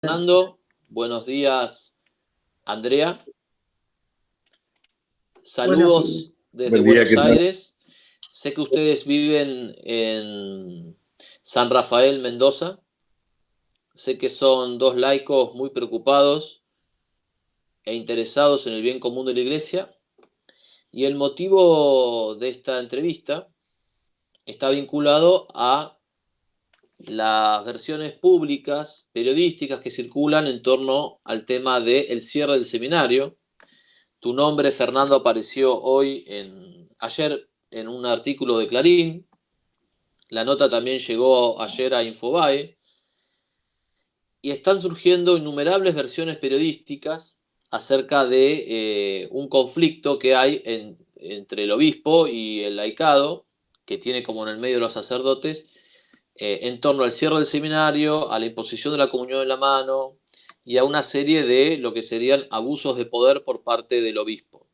Fernando, buenos días, Andrea. Buenos Saludos días. desde Buen día, Buenos ¿qué tal? Aires. Sé que ustedes viven en San Rafael, Mendoza. Sé que son dos laicos muy preocupados e interesados en el bien común de la Iglesia. Y el motivo de esta entrevista está vinculado a las versiones públicas, periodísticas que circulan en torno al tema del cierre del seminario. Tu nombre, Fernando, apareció ayer en un artículo de Clarín. La nota también llegó ayer a Infobae. Y están surgiendo innumerables versiones periodísticas acerca de un conflicto que hay entre el obispo y el laicado, que tiene como en el medio los sacerdotes, en torno al cierre del seminario, a la imposición de la comunión en la mano y a una serie de lo que serían abusos de poder por parte del obispo.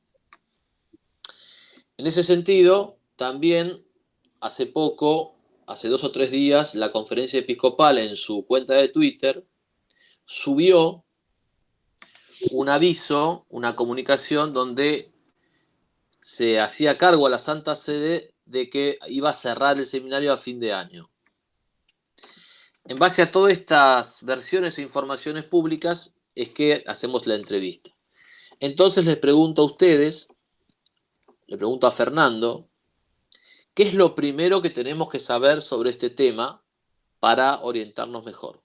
En ese sentido, también hace poco, hace 2 o 3 días, la Conferencia Episcopal en su cuenta de Twitter subió un aviso, una comunicación donde se hacía cargo a la Santa Sede de que iba a cerrar el seminario a fin de año. En base a todas estas versiones e informaciones públicas es que hacemos la entrevista. Entonces les pregunto a ustedes, le pregunto a Fernando, ¿qué es lo primero que tenemos que saber sobre este tema para orientarnos mejor?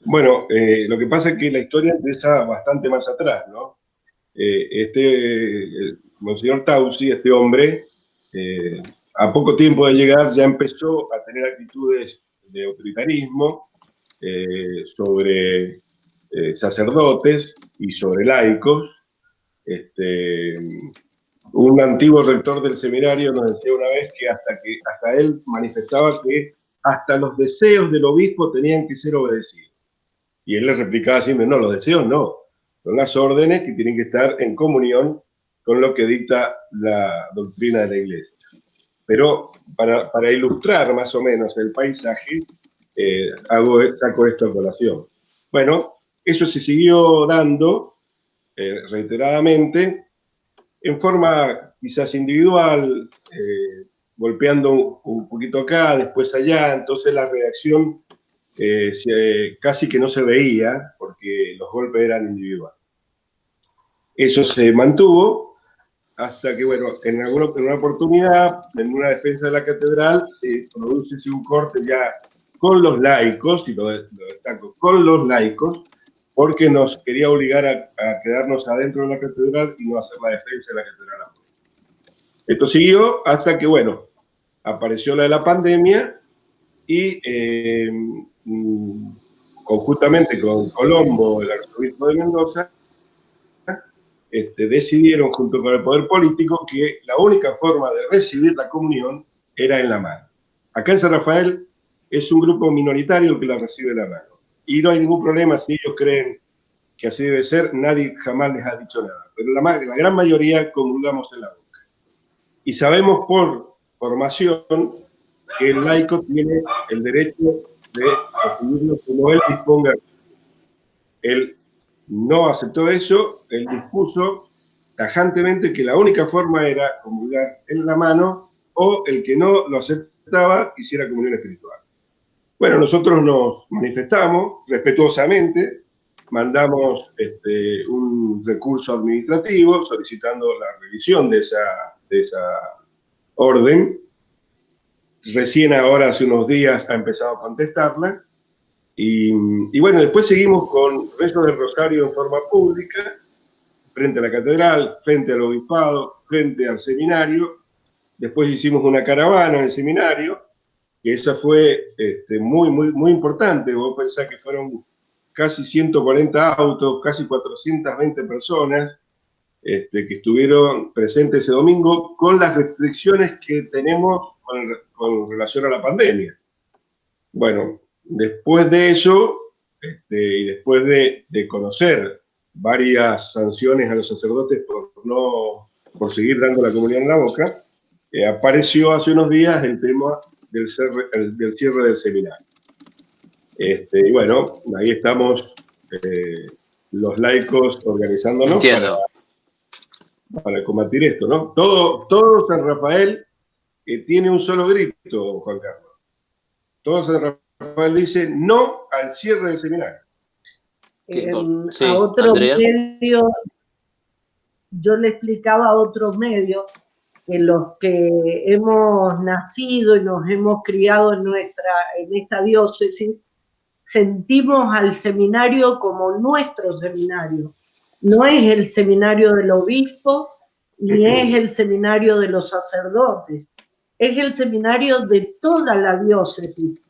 Bueno, lo que pasa es que la historia empieza bastante más atrás, ¿no? Monseñor Tausi, este hombre, a poco tiempo de llegar ya empezó a tener actitudes de autoritarismo sobre sacerdotes y sobre laicos. Un antiguo rector del seminario nos decía una vez que hasta él manifestaba que hasta los deseos del obispo tenían que ser obedecidos. Y él le replicaba siempre, no, los deseos no, son las órdenes que tienen que estar en comunión con lo que dicta la doctrina de la Iglesia. Pero para ilustrar más o menos el paisaje, saco esto a colación. Bueno, eso se siguió dando reiteradamente, en forma quizás individual, golpeando un poquito acá, después allá, entonces la reacción casi que no se veía porque los golpes eran individuales. Eso se mantuvo hasta que, bueno, en una oportunidad, en una defensa de la catedral, se produce un corte ya con los laicos, y lo destaco, con los laicos, porque nos quería obligar a quedarnos adentro de la catedral y no hacer la defensa de la catedral afuera. Esto siguió hasta que, bueno, apareció la de la pandemia y conjuntamente con Colombo, el arzobispo de Mendoza, decidieron junto con el poder político que la única forma de recibir la comunión era en la mano. Acá en San Rafael es un grupo minoritario el que la recibe en la mano. Y no hay ningún problema si ellos creen que así debe ser, nadie jamás les ha dicho nada. Pero la gran mayoría comulgamos en la boca. Y sabemos por formación que el laico tiene el derecho de recibirlo como él disponga. Él no aceptó eso, él dispuso tajantemente que la única forma era comulgar en la mano, o el que no lo aceptaba hiciera comunión espiritual. Bueno, nosotros nos manifestamos respetuosamente, mandamos un recurso administrativo solicitando la revisión de esa orden. Recién ahora, hace unos días, ha empezado a contestarla. Y bueno, después seguimos con rezos del rosario en forma pública, frente a la catedral, frente al obispado, frente al seminario. Después hicimos una caravana en el seminario, que esa fue muy, muy, muy importante. Vos pensás que fueron casi 140 autos, casi 420 personas que estuvieron presentes ese domingo, con las restricciones que tenemos con relación a la pandemia. Bueno, después de eso, y después de conocer varias sanciones a los sacerdotes por seguir dando la comunión en la boca, apareció hace unos días el tema del cierre del seminario. Y bueno, ahí estamos los laicos organizándonos para combatir esto, ¿no? Todo San Rafael tiene un solo grito, Juan Carlos. Todo San Rafael dice no al cierre del seminario. Sí, a otro medio, yo le explicaba a otros medios que los que hemos nacido y nos hemos criado en esta diócesis, sentimos al seminario como nuestro seminario. No es el seminario del obispo, ni es el seminario de los sacerdotes, es el seminario de toda la diócesis.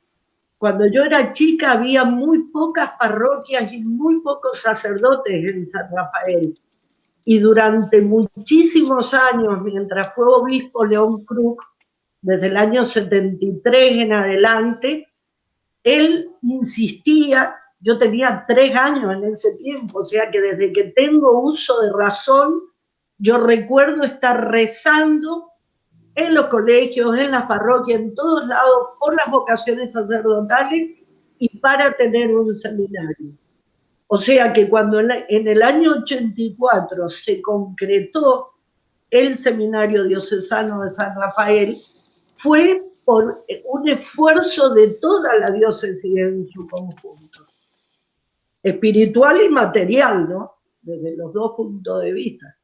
Cuando yo era chica había muy pocas parroquias y muy pocos sacerdotes en San Rafael. Y durante muchísimos años, mientras fue obispo León Krug, desde el año 73 en adelante, él insistía, yo tenía 3 años en ese tiempo, o sea que desde que tengo uso de razón, yo recuerdo estar rezando en los colegios, en las parroquias, en todos lados, por las vocaciones sacerdotales y para tener un seminario. O sea que cuando en el año 84 se concretó el Seminario Diocesano de San Rafael, fue por un esfuerzo de toda la diócesis en su conjunto, espiritual y material, ¿no? Desde los dos puntos de vista.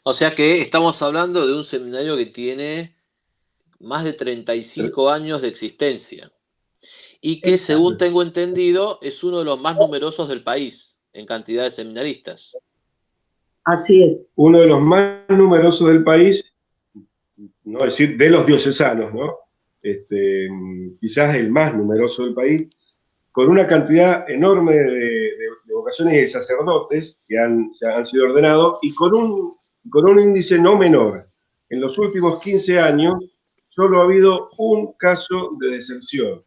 O sea que estamos hablando de un seminario que tiene más de 35 años de existencia y que, según tengo entendido, es uno de los más numerosos del país en cantidad de seminaristas. Así es. Uno de los más numerosos del país, no decir de los diocesanos, ¿no? Quizás el más numeroso del país, con una cantidad enorme de vocaciones y de sacerdotes que han sido ordenados y con un índice no menor. En los últimos 15 años solo ha habido un caso de deserción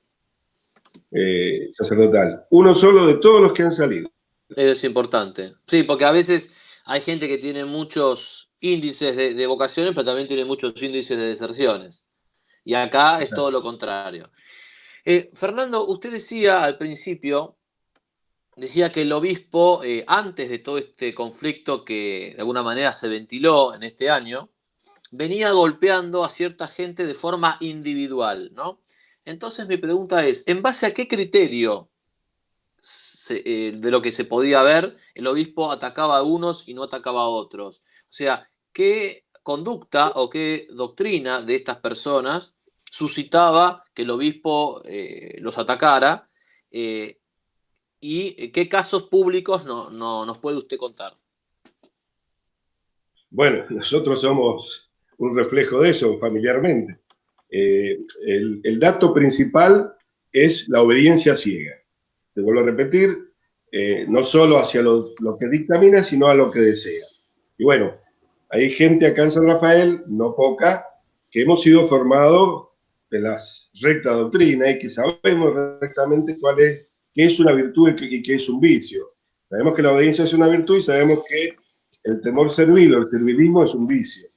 sacerdotal. Uno solo de todos los que han salido. Es importante. Sí, porque a veces hay gente que tiene muchos índices de vocaciones, pero también tiene muchos índices de deserciones. Y acá Exacto. Es todo lo contrario. Fernando, usted decía al principio, decía que el obispo, antes de todo este conflicto que de alguna manera se ventiló en este año, venía golpeando a cierta gente de forma individual, ¿no? Entonces mi pregunta es, ¿en base a qué criterio de lo que se podía ver, el obispo atacaba a unos y no atacaba a otros? O sea, ¿qué conducta o qué doctrina de estas personas suscitaba que el obispo los atacara? ¿Y qué casos públicos nos puede usted contar? Bueno, nosotros somos un reflejo de eso familiarmente. El dato principal es la obediencia ciega. Te vuelvo a repetir, no solo hacia lo que dictamina, sino a lo que desea. Y bueno, hay gente acá en San Rafael, no poca, que hemos sido formados de la recta doctrina y que sabemos rectamente qué es una virtud y qué es un vicio. Sabemos que la obediencia es una virtud y sabemos que el temor servil o el servilismo es un vicio.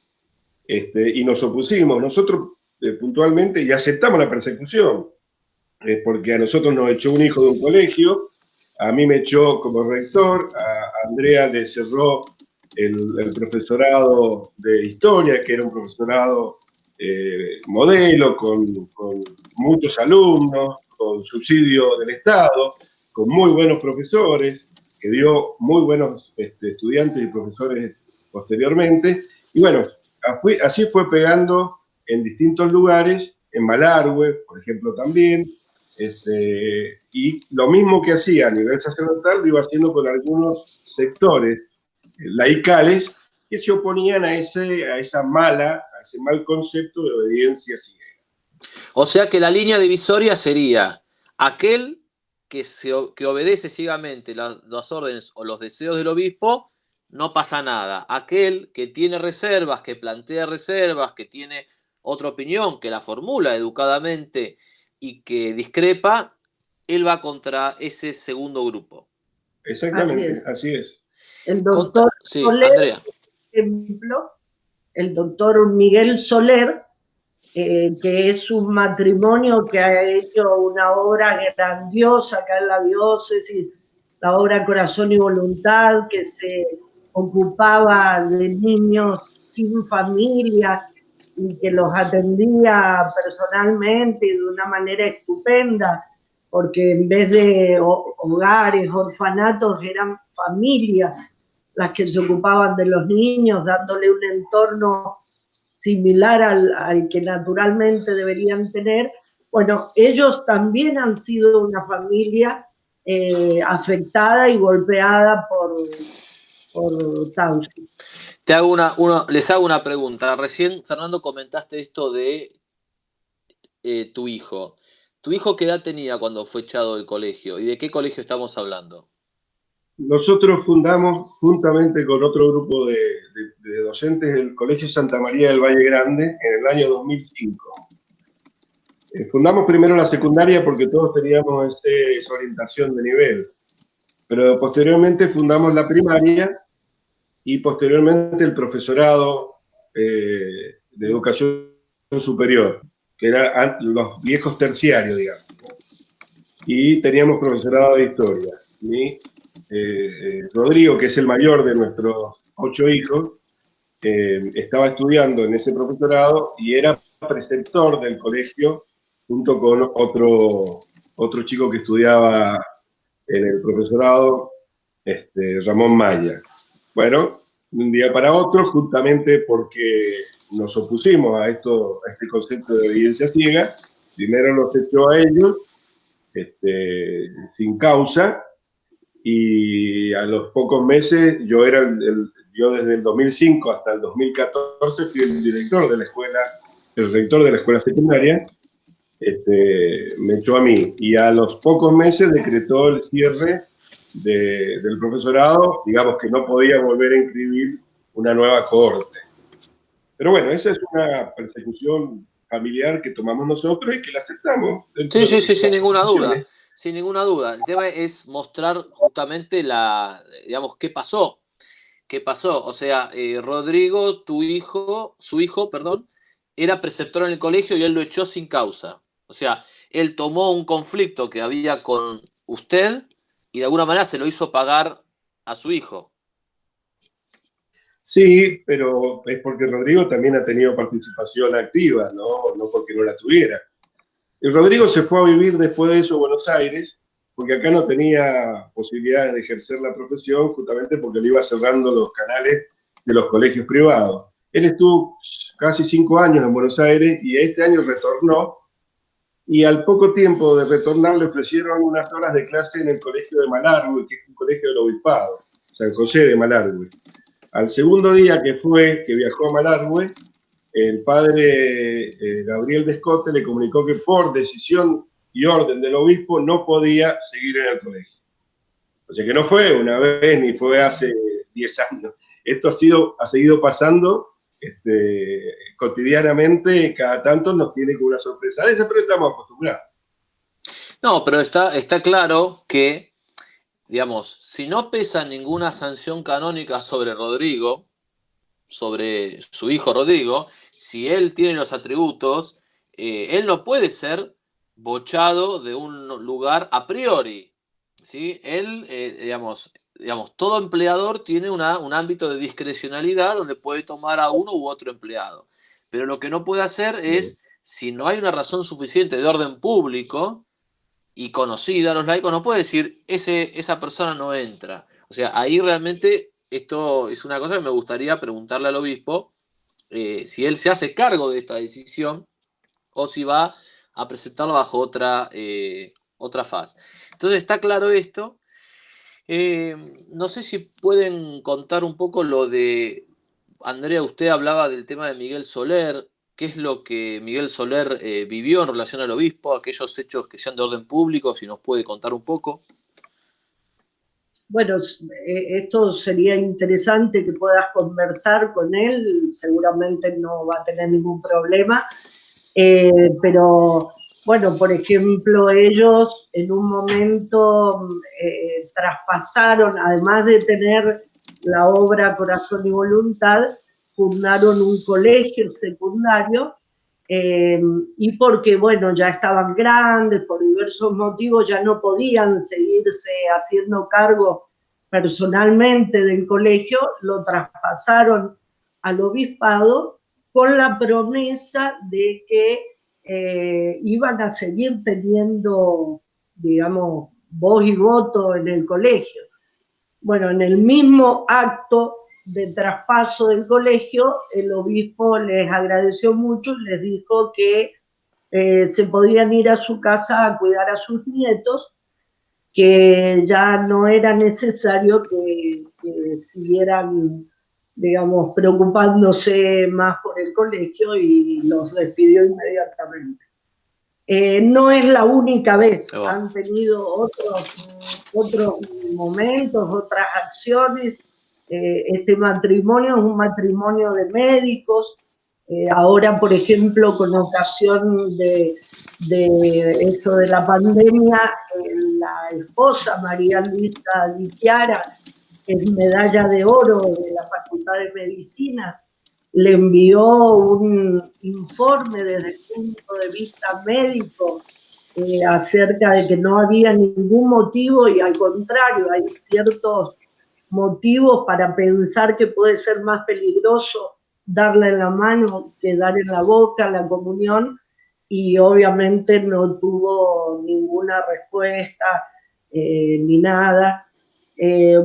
Y nos opusimos. Nosotros puntualmente y aceptamos la persecución, porque a nosotros nos echó un hijo de un colegio, a mí me echó como rector, a Andrea le cerró el profesorado de historia, que era un profesorado modelo, con muchos alumnos, con subsidio del Estado, con muy buenos profesores, que dio muy buenos estudiantes y profesores posteriormente. Y bueno, así fue pegando en distintos lugares, en Malargüe, por ejemplo, también. Y lo mismo que hacía a nivel sacerdotal lo iba haciendo con algunos sectores laicales que se oponían a ese mal concepto de obediencia ciega. O sea que la línea divisoria sería aquel que obedece ciegamente las órdenes o los deseos del obispo, no pasa nada. Aquel que tiene reservas, que plantea reservas, que tiene otra opinión, que la formula educadamente y que discrepa, él va contra ese segundo grupo. Exactamente, así es. El doctor sí, Soler, Andrea. por ejemplo, el doctor Miguel Soler que es un matrimonio que ha hecho una obra grandiosa acá en la diócesis, la obra Corazón y Voluntad, que se ocupaba de niños sin familia y que los atendía personalmente y de una manera estupenda, porque en vez de hogares, orfanatos, eran familias las que se ocupaban de los niños, dándole un entorno similar al que naturalmente deberían tener. Bueno, ellos también han sido una familia afectada y golpeada por Tausi. Les hago una pregunta. Recién, Fernando, comentaste esto de tu hijo. ¿Tu hijo qué edad tenía cuando fue echado del colegio? ¿Y de qué colegio estamos hablando? Nosotros fundamos, juntamente con otro grupo de docentes, el Colegio Santa María del Valle Grande en el año 2005. Fundamos primero la secundaria porque todos teníamos esa orientación de nivel, pero posteriormente fundamos la primaria y posteriormente el profesorado de educación superior, que eran los viejos terciarios, digamos. Y teníamos profesorado de historia. Rodrigo, que es el mayor de nuestros 8 hijos, estaba estudiando en ese profesorado y era preceptor del colegio junto con otro chico que estudiaba en el profesorado, Ramón Maya. Bueno, de un día para otro, justamente porque nos opusimos a este concepto de obediencia ciega, primero los echó a ellos, sin causa, y a los pocos meses, yo desde el 2005 hasta el 2014 fui el director de la escuela, el rector de la escuela secundaria, me echó a mí, y a los pocos meses decretó el cierre del profesorado, digamos que no podía volver a inscribir una nueva cohorte. Pero bueno, esa es una persecución familiar que tomamos nosotros y que la aceptamos. Sí, sin ninguna duda. Sin ninguna duda. El tema es mostrar justamente digamos, qué pasó. ¿Qué pasó? O sea, Rodrigo, su hijo, era preceptor en el colegio y él lo echó sin causa. O sea, él tomó un conflicto que había con usted y de alguna manera se lo hizo pagar a su hijo. Sí, pero es porque Rodrigo también ha tenido participación activa, no porque no la tuviera. Y Rodrigo se fue a vivir después de eso a Buenos Aires, porque acá no tenía posibilidades de ejercer la profesión, justamente porque le iba cerrando los canales de los colegios privados. Él estuvo casi 5 años en Buenos Aires y este año retornó, y al poco tiempo de retornar le ofrecieron unas horas de clase en el colegio de Malargüe, que es un colegio del obispado, San José de Malargüe. Al segundo día que viajó a Malargüe, el padre Gabriel Descote le comunicó que por decisión y orden del obispo no podía seguir en el colegio. O sea que no fue una vez ni fue hace 10 años. Esto ha seguido pasando cotidianamente, cada tanto nos tiene como una sorpresa. Pero estamos acostumbrados. No, pero está claro que, digamos, si no pesa ninguna sanción canónica sobre Rodrigo, sobre su hijo Rodrigo, si él tiene los atributos, él no puede ser bochado de un lugar a priori. ¿Sí? Él, digamos, todo empleador tiene un ámbito de discrecionalidad donde puede tomar a uno u otro empleado. Pero lo que no puede hacer es, si no hay una razón suficiente de orden público y conocida a los laicos, no puede decir, esa persona no entra. O sea, ahí realmente esto es una cosa que me gustaría preguntarle al obispo, si él se hace cargo de esta decisión o si va a presentarlo bajo otra faz. Entonces está claro esto. No sé si pueden contar un poco lo de, Andrea, usted hablaba del tema de Miguel Soler. ¿Qué es lo que Miguel Soler vivió en relación al obispo, aquellos hechos que sean de orden público, si nos puede contar un poco? Bueno, esto sería interesante que puedas conversar con él, seguramente no va a tener ningún problema, pero bueno, por ejemplo, ellos en un momento traspasaron, además de tener la obra Corazón y Voluntad, fundaron un colegio secundario y porque, bueno, ya estaban grandes, por diversos motivos ya no podían seguirse haciendo cargo personalmente del colegio, lo traspasaron al obispado con la promesa de que iban a seguir teniendo, digamos, voz y voto en el colegio. Bueno, en el mismo acto de traspaso del colegio, el obispo les agradeció mucho y les dijo que se podían ir a su casa a cuidar a sus nietos, que ya no era necesario que siguieran, digamos, preocupándose más por el colegio, y los despidió inmediatamente. No es la única vez, han tenido otros momentos, otras acciones. Este matrimonio es un matrimonio de médicos. Ahora, por ejemplo, con ocasión de esto de la pandemia, la esposa María Luisa Di Chiara es medalla de oro de la Facultad de Medicina, le envió un informe desde el punto de vista médico acerca de que no había ningún motivo, y al contrario, hay ciertos motivos para pensar que puede ser más peligroso darle en la mano que dar en la boca la comunión, y obviamente no tuvo ninguna respuesta ni nada.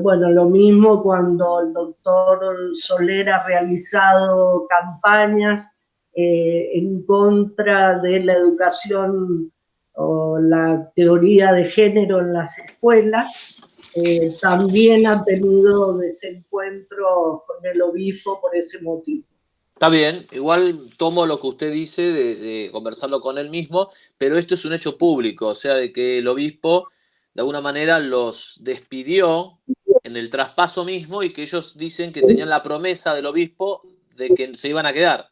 Bueno, lo mismo cuando el doctor Soler ha realizado campañas en contra de la educación o la teoría de género en las escuelas, también ha tenido desencuentros con el obispo por ese motivo. Está bien, igual tomo lo que usted dice de conversarlo con él mismo, pero esto es un hecho público, o sea, de que el obispo de alguna manera los despidió en el traspaso mismo, y que ellos dicen que tenían la promesa del obispo de que se iban a quedar.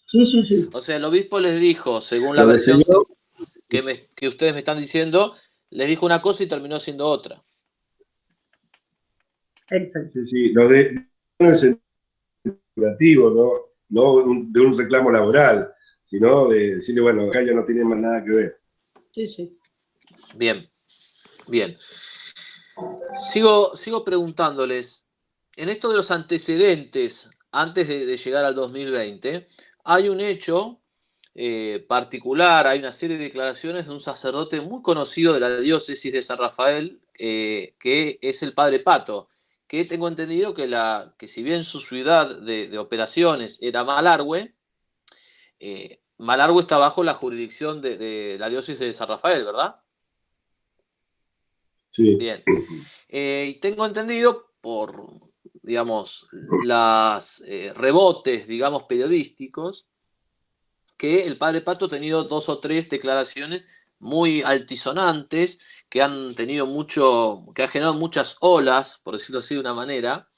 Sí, sí, sí. O sea, el obispo les dijo, según la versión que ustedes me están diciendo, les dijo una cosa y terminó siendo otra. Exacto. Sí, sí, lo de ¿no? No de un reclamo laboral, sino de decirle, bueno, acá ya no tiene más nada que ver. Sí, sí. Bien, bien. Sigo preguntándoles, en esto de los antecedentes, antes de llegar al 2020, hay un hecho particular, hay una serie de declaraciones de un sacerdote muy conocido de la diócesis de San Rafael, que es el Padre Pato, que tengo entendido que si bien su ciudad de operaciones era Malargüe, Malargüe está bajo la jurisdicción de la diócesis de San Rafael, ¿verdad? Sí. Bien. Y tengo entendido por, digamos, los rebotes, digamos, periodísticos, que el Padre Pato ha tenido 2 o 3 declaraciones muy altisonantes, que han generado muchas olas, por decirlo así de una manera,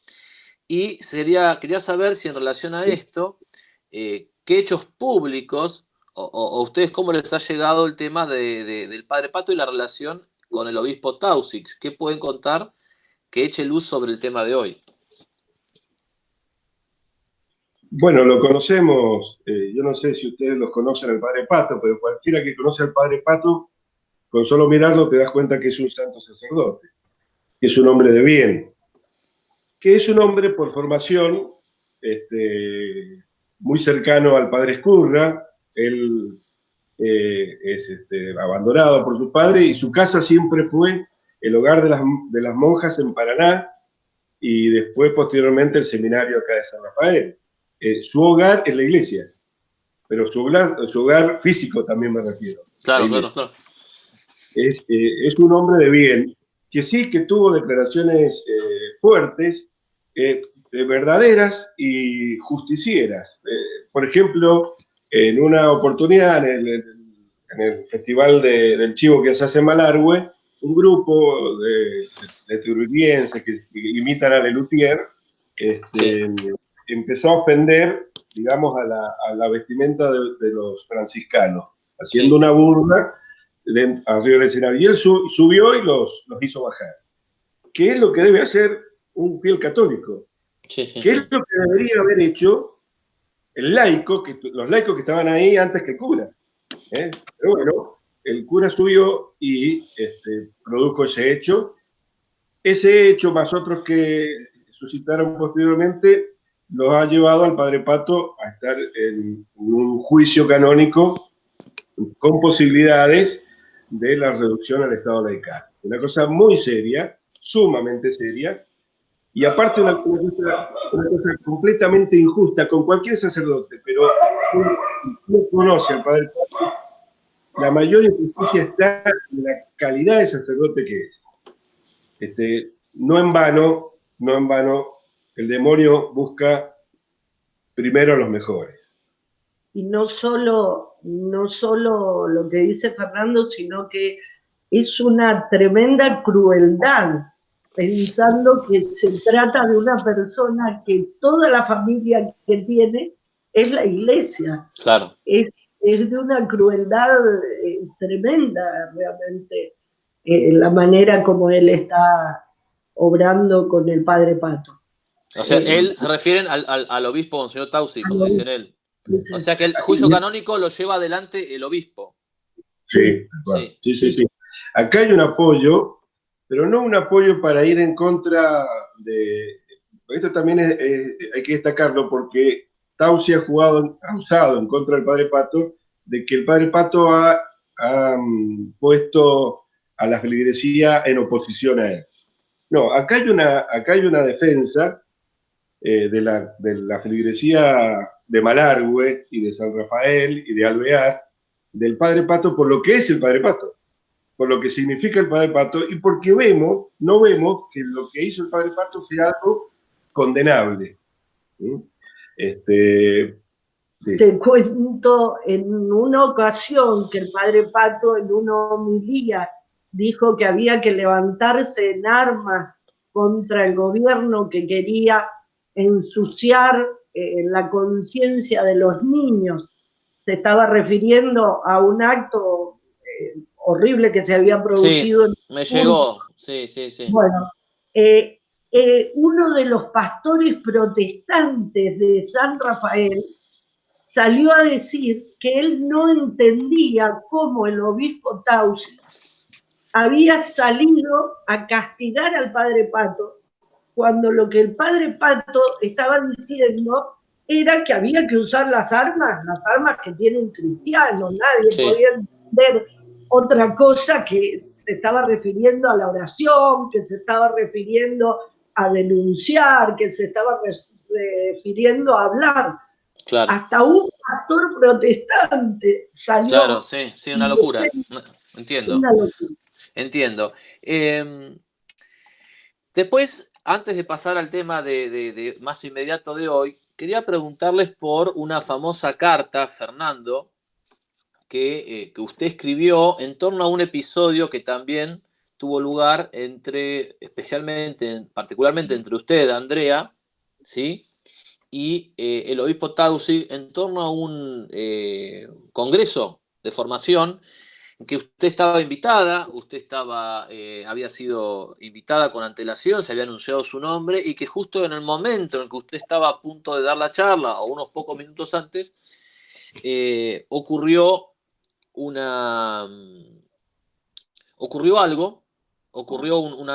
y quería saber si en relación a esto, qué hechos públicos, o ustedes cómo les ha llegado el tema del Padre Pato y la relación con el obispo Tausix. ¿Qué pueden contar que eche luz sobre el tema de hoy? Bueno, lo conocemos, yo no sé si ustedes los conocen al Padre Pato, pero cualquiera que conoce al Padre Pato, con solo mirarlo te das cuenta que es un santo sacerdote, que es un hombre de bien, que es un hombre por formación muy cercano al Padre Escurra. Él es abandonado por su padre, y su casa siempre fue el hogar de las monjas en Paraná, y después posteriormente el seminario acá de San Rafael. Su hogar es la iglesia, pero su hogar físico también me refiero. Claro, claro. Es un hombre de bien, que sí que tuvo declaraciones fuertes, verdaderas y justicieras. Por ejemplo, en una oportunidad en el Festival del Chivo que se hace en Malargüe, un grupo de turulienses que imitan a Lelutier, empezó a ofender, digamos, a la vestimenta de los franciscanos, haciendo una burla arriba del escenario. Y él subió y los hizo bajar. ¿Qué es lo que debe hacer un fiel católico? ¿Qué es lo que debería haber hecho el laico, los laicos que estaban ahí antes que el cura. Pero bueno, el cura subió y produjo ese hecho. Ese hecho, más otros que suscitaron posteriormente, los ha llevado al padre Pato a estar en un juicio canónico con posibilidades de la reducción al estado laical. Una cosa muy seria, sumamente seria, y aparte una cosa completamente injusta con cualquier sacerdote, pero no conoce al padre Pato. La mayor injusticia está en la calidad de sacerdote que es. No en vano, el demonio busca primero a los mejores. Y no solo lo que dice Fernando, sino que es una tremenda crueldad, pensando que se trata de una persona que toda la familia que tiene es la iglesia. Claro. Es de una crueldad tremenda, realmente, la manera como él está obrando con el padre Pato. O sea, él se refieren al obispo Monseñor Tausi, como dicen él. O sea que el juicio canónico lo lleva adelante el obispo. Sí. Acá hay un apoyo, pero no un apoyo para ir en contra de... Esto también hay que destacarlo porque Tausi ha usado en contra del padre Pato, de que el padre Pato ha puesto a la feligresía en oposición a él. No, acá hay una defensa de la feligresía de Malargüe y de San Rafael y de Alvear, del padre Pato, por lo que es el padre Pato, por lo que significa el padre Pato, y porque no vemos que lo que hizo el padre Pato sea algo condenable. Sí. Te cuento en una ocasión que el padre Pato en una homilía dijo que había que levantarse en armas contra el gobierno que quería ensuciar la conciencia de los niños. Se estaba refiriendo a un acto horrible que se había producido. Sí, me llegó, sí. Bueno, uno de los pastores protestantes de San Rafael salió a decir que él no entendía cómo el obispo Tausi había salido a castigar al padre Pato, cuando lo que el padre Pato estaba diciendo era que había que usar las armas que tiene un cristiano. Nadie podía entender otra cosa, que se estaba refiriendo a la oración, que se estaba refiriendo a denunciar, que se estaba refiriendo a hablar. Claro. Hasta un pastor protestante salió. Claro, sí, una locura. Entiendo. Una locura. Entiendo. Después, antes de pasar al tema de más inmediato de hoy, quería preguntarles por una famosa carta, Fernando, que usted escribió en torno a un episodio que también tuvo lugar particularmente entre usted, Andrea, ¿sí? Y el obispo Tausi, en torno a un congreso de formación en que usted estaba invitada, había sido invitada con antelación, se había anunciado su nombre, y que justo en el momento en que usted estaba a punto de dar la charla, o unos pocos minutos antes, ocurrió una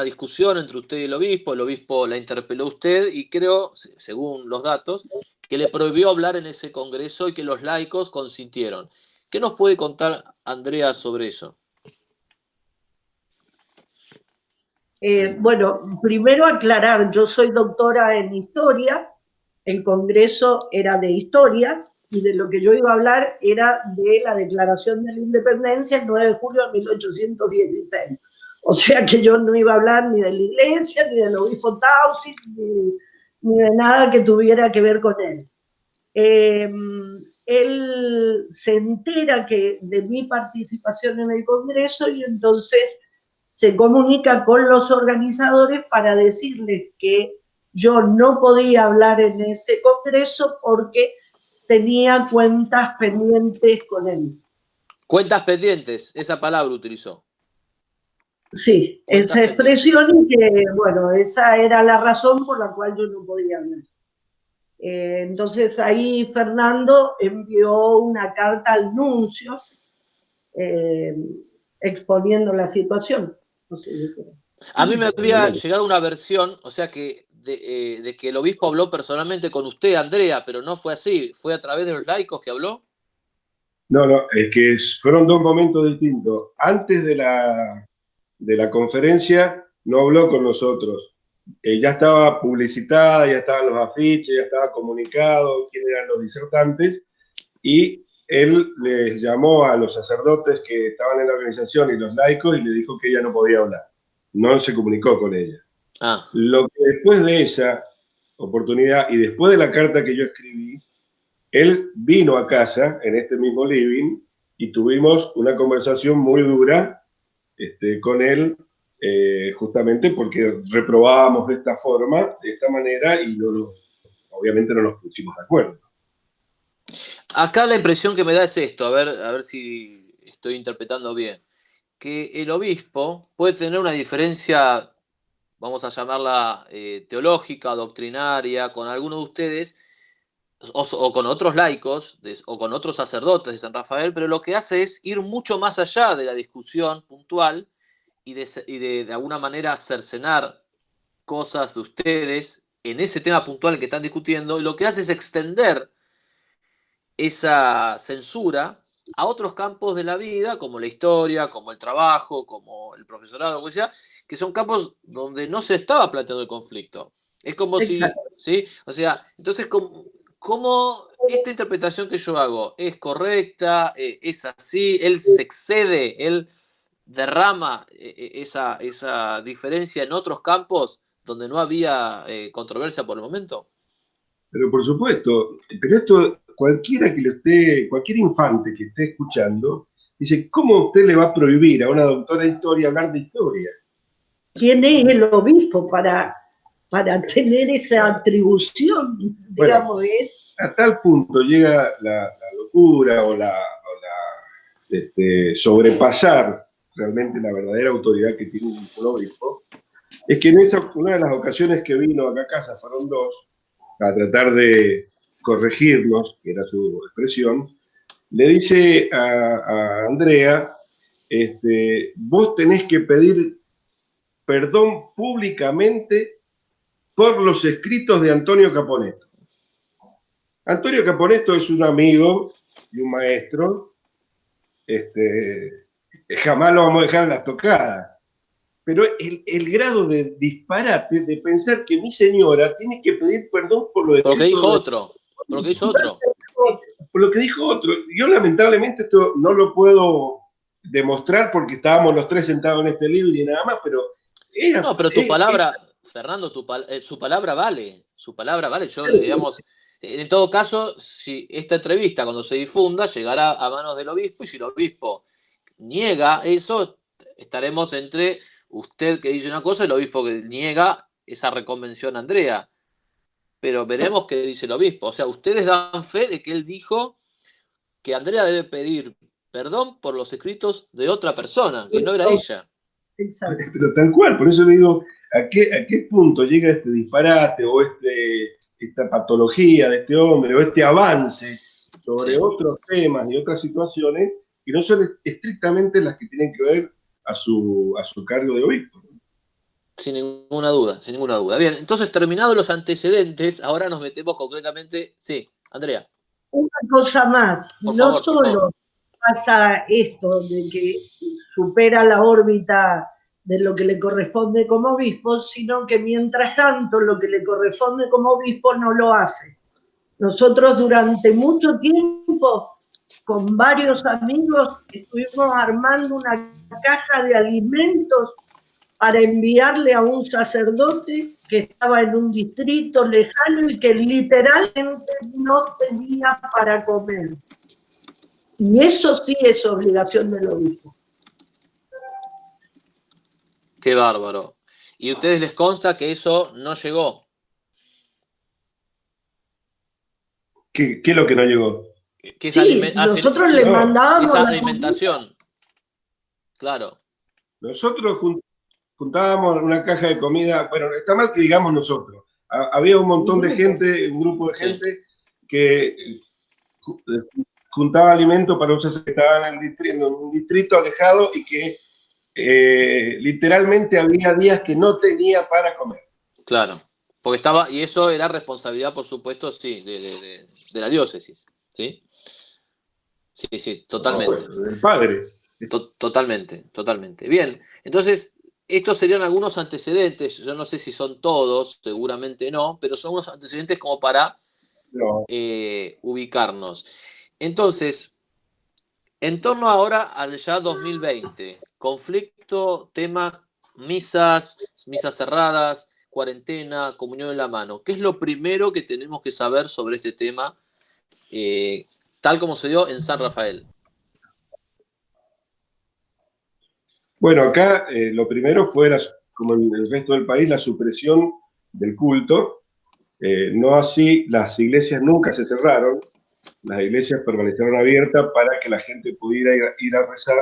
discusión entre usted y el obispo la interpeló a usted y creo, según los datos, que le prohibió hablar en ese congreso y que los laicos consintieron. ¿Qué nos puede contar Andrea sobre eso? Bueno, primero aclarar, yo soy doctora en historia, el congreso era de historia, y de lo que yo iba a hablar era de la Declaración de la Independencia el 9 de julio de 1816. O sea que yo no iba a hablar ni de la iglesia, ni del obispo Tausi, ni de nada que tuviera que ver con él. Él se entera de mi participación en el congreso y entonces se comunica con los organizadores para decirles que yo no podía hablar en ese congreso porque tenía cuentas pendientes con él. Cuentas pendientes, esa palabra utilizó. Sí, cuentas esa expresión, y que, bueno, esa era la razón por la cual yo no podía hablar. Entonces ahí Fernando envió una carta al nuncio exponiendo la situación. No sé, a mí me había llegado una versión, o sea que de que el obispo habló personalmente con usted, Andrea, pero no fue así, fue a través de los laicos que habló. No, no, es que fueron dos momentos distintos. Antes de la conferencia no habló con nosotros. Ya estaba publicitada, ya estaban los afiches, ya estaba comunicado quiénes eran los disertantes, y él les llamó a los sacerdotes que estaban en la organización y los laicos y le dijo que ella no podía hablar. No se comunicó con ella. Lo que después de esa oportunidad y después de la carta que yo escribí, él vino a casa en este mismo living y tuvimos una conversación muy dura con él, justamente porque reprobábamos de esta forma, de esta manera, y obviamente no nos pusimos de acuerdo. Acá la impresión que me da es esto, a ver si estoy interpretando bien, que el obispo puede tener una diferencia, vamos a llamarla teológica, doctrinaria, con algunos de ustedes, o con otros laicos, o con otros sacerdotes de San Rafael, pero lo que hace es ir mucho más allá de la discusión puntual y de alguna manera cercenar cosas de ustedes en ese tema puntual que están discutiendo, y lo que hace es extender esa censura a otros campos de la vida, como la historia, como el trabajo, como el profesorado, lo que sea, que son campos donde no se estaba planteando el conflicto. Es como Exacto. si, ¿sí? O sea, entonces, ¿cómo esta interpretación que yo hago es correcta? ¿Es así? ¿Él se excede? ¿Él derrama esa diferencia en otros campos donde no había controversia por el momento? Pero por supuesto, pero esto cualquier infante que esté escuchando, dice, ¿cómo usted le va a prohibir a una doctora de historia hablar de historia? ¿Quién es el obispo para tener esa atribución? Digamos, bueno, a tal punto llega la locura o sobrepasar realmente la verdadera autoridad que tiene un obispo, es que en una de las ocasiones que vino acá a casa, fueron dos, a tratar de corregirnos, que era su expresión, le dice a Andrea, vos tenés que pedir perdón públicamente por los escritos de Antonio Caponetto. Antonio Caponetto es un amigo y un maestro, jamás lo vamos a dejar en la tocada. Pero el grado de disparate de pensar que mi señora tiene que pedir perdón por lo que dijo otro. Por lo que hizo otro. Por lo que dijo otro. Yo lamentablemente esto no lo puedo demostrar porque estábamos los tres sentados en este libro y nada más, pero... No, pero tu palabra, Fernando, su palabra vale. Su palabra vale. Yo, digamos, en todo caso, si esta entrevista cuando se difunda llegará a manos del obispo, y si el obispo niega eso, estaremos entre usted que dice una cosa y el obispo que niega esa reconvención a Andrea. Pero veremos qué dice el obispo. O sea, ustedes dan fe de que él dijo que Andrea debe pedir perdón por los escritos de otra persona, que no era ella. Exacto. Pero tal cual, por eso le digo, ¿a qué punto llega este disparate o esta patología de este hombre o este avance sobre otros temas y otras situaciones que no son estrictamente las que tienen que ver a su cargo de obispo? Sin ninguna duda, sin ninguna duda. Bien, entonces terminados los antecedentes, ahora nos metemos concretamente. Sí, Andrea. Una cosa más, no solo pasa esto de que supera la órbita de lo que le corresponde como obispo, sino que mientras tanto lo que le corresponde como obispo no lo hace. Nosotros durante mucho tiempo, con varios amigos, estuvimos armando una caja de alimentos para enviarle a un sacerdote que estaba en un distrito lejano y que literalmente no tenía para comer. Y eso sí es obligación del obispo. Qué bárbaro. ¿Y a ustedes les consta que eso no llegó? ¿Qué es lo que no llegó? Sí, nosotros le mandábamos esa alimentación. Claro. Nosotros juntábamos una caja de comida, bueno, está mal que digamos nosotros. había un montón de gente, un grupo de gente que juntaba alimento para un sacerdote que estaba en un distrito alejado y que literalmente había días que no tenía para comer. Claro, porque estaba, y eso era responsabilidad, por supuesto, sí, de la diócesis, ¿sí? Sí, totalmente. No, del padre. Totalmente. Bien, entonces, estos serían algunos antecedentes, yo no sé si son todos, seguramente no, pero son unos antecedentes como para ubicarnos. Entonces, en torno ahora al ya 2020, conflicto, tema, misas cerradas, cuarentena, comunión en la mano. ¿Qué es lo primero que tenemos que saber sobre este tema, tal como se dio en San Rafael? Bueno, acá lo primero fue, como en el resto del país, la supresión del culto. No así, las iglesias nunca se cerraron, las iglesias permanecieron abiertas para que la gente pudiera ir a rezar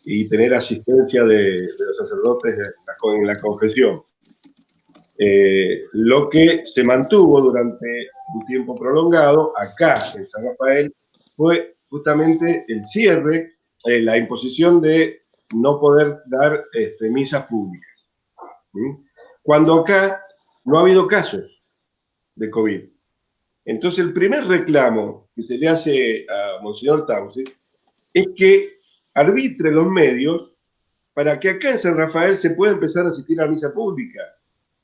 y tener asistencia de los sacerdotes en la confesión. Lo que se mantuvo durante un tiempo prolongado acá en San Rafael fue justamente el cierre, la imposición de no poder dar misas públicas. Cuando acá no ha habido casos de COVID. Entonces el primer reclamo que se le hace a Monseñor Tausi es que arbitre los medios para que acá en San Rafael se pueda empezar a asistir a misa pública.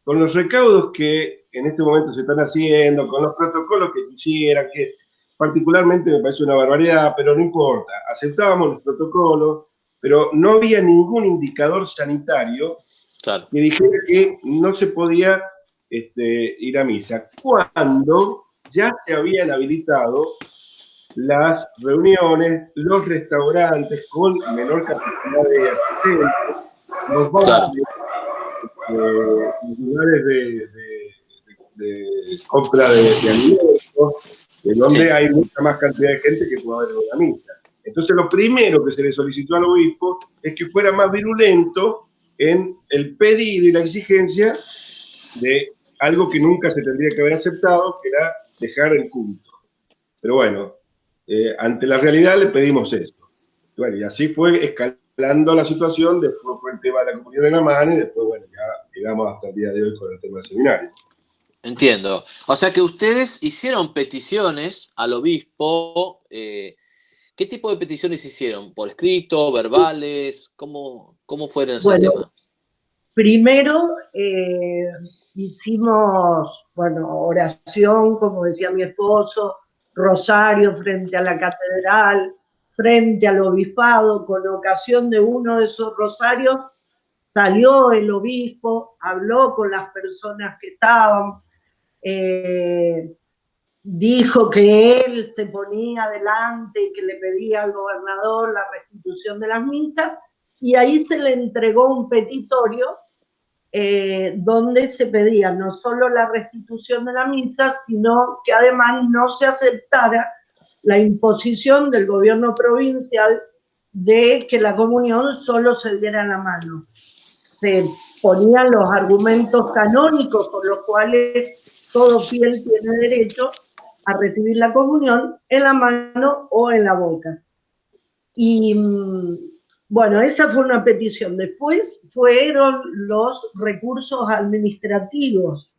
Con los recaudos que en este momento se están haciendo, con los protocolos que quisieran, que particularmente me parece una barbaridad, pero no importa, aceptábamos los protocolos, pero no había ningún indicador sanitario que dijera que no se podía ir a misa. Cuando ya se habían habilitado las reuniones, los restaurantes con menor capacidad de asistentes, los bares, los lugares de compra de alimentos, en donde hay mucha más cantidad de gente que puede haber en una misa. Entonces, lo primero que se le solicitó al obispo es que fuera más virulento en el pedido y la exigencia de algo que nunca se tendría que haber aceptado, que era dejar el culto. Pero bueno, ante la realidad le pedimos eso. Bueno, y así fue escalando la situación, después fue el tema de la comunión en la mano y después, bueno, ya llegamos hasta el día de hoy con el tema del seminario. Entiendo. O sea que ustedes hicieron peticiones al obispo. ¿Qué tipo de peticiones hicieron? ¿Por escrito, verbales? ¿Cómo fueron ese tema? Primero hicimos, oración, como decía mi esposo, rosario frente a la catedral, frente al obispado. Con ocasión de uno de esos rosarios salió el obispo, habló con las personas que estaban, dijo que él se ponía adelante y que le pedía al gobernador la restitución de las misas, y ahí se le entregó un petitorio donde se pedía no solo la restitución de la misa, sino que además no se aceptara la imposición del gobierno provincial de que la comunión solo se diera en la mano. Se ponían los argumentos canónicos por los cuales todo fiel tiene derecho a recibir la comunión en la mano o en la boca. Y bueno, esa fue una petición. Después fueron los recursos administrativos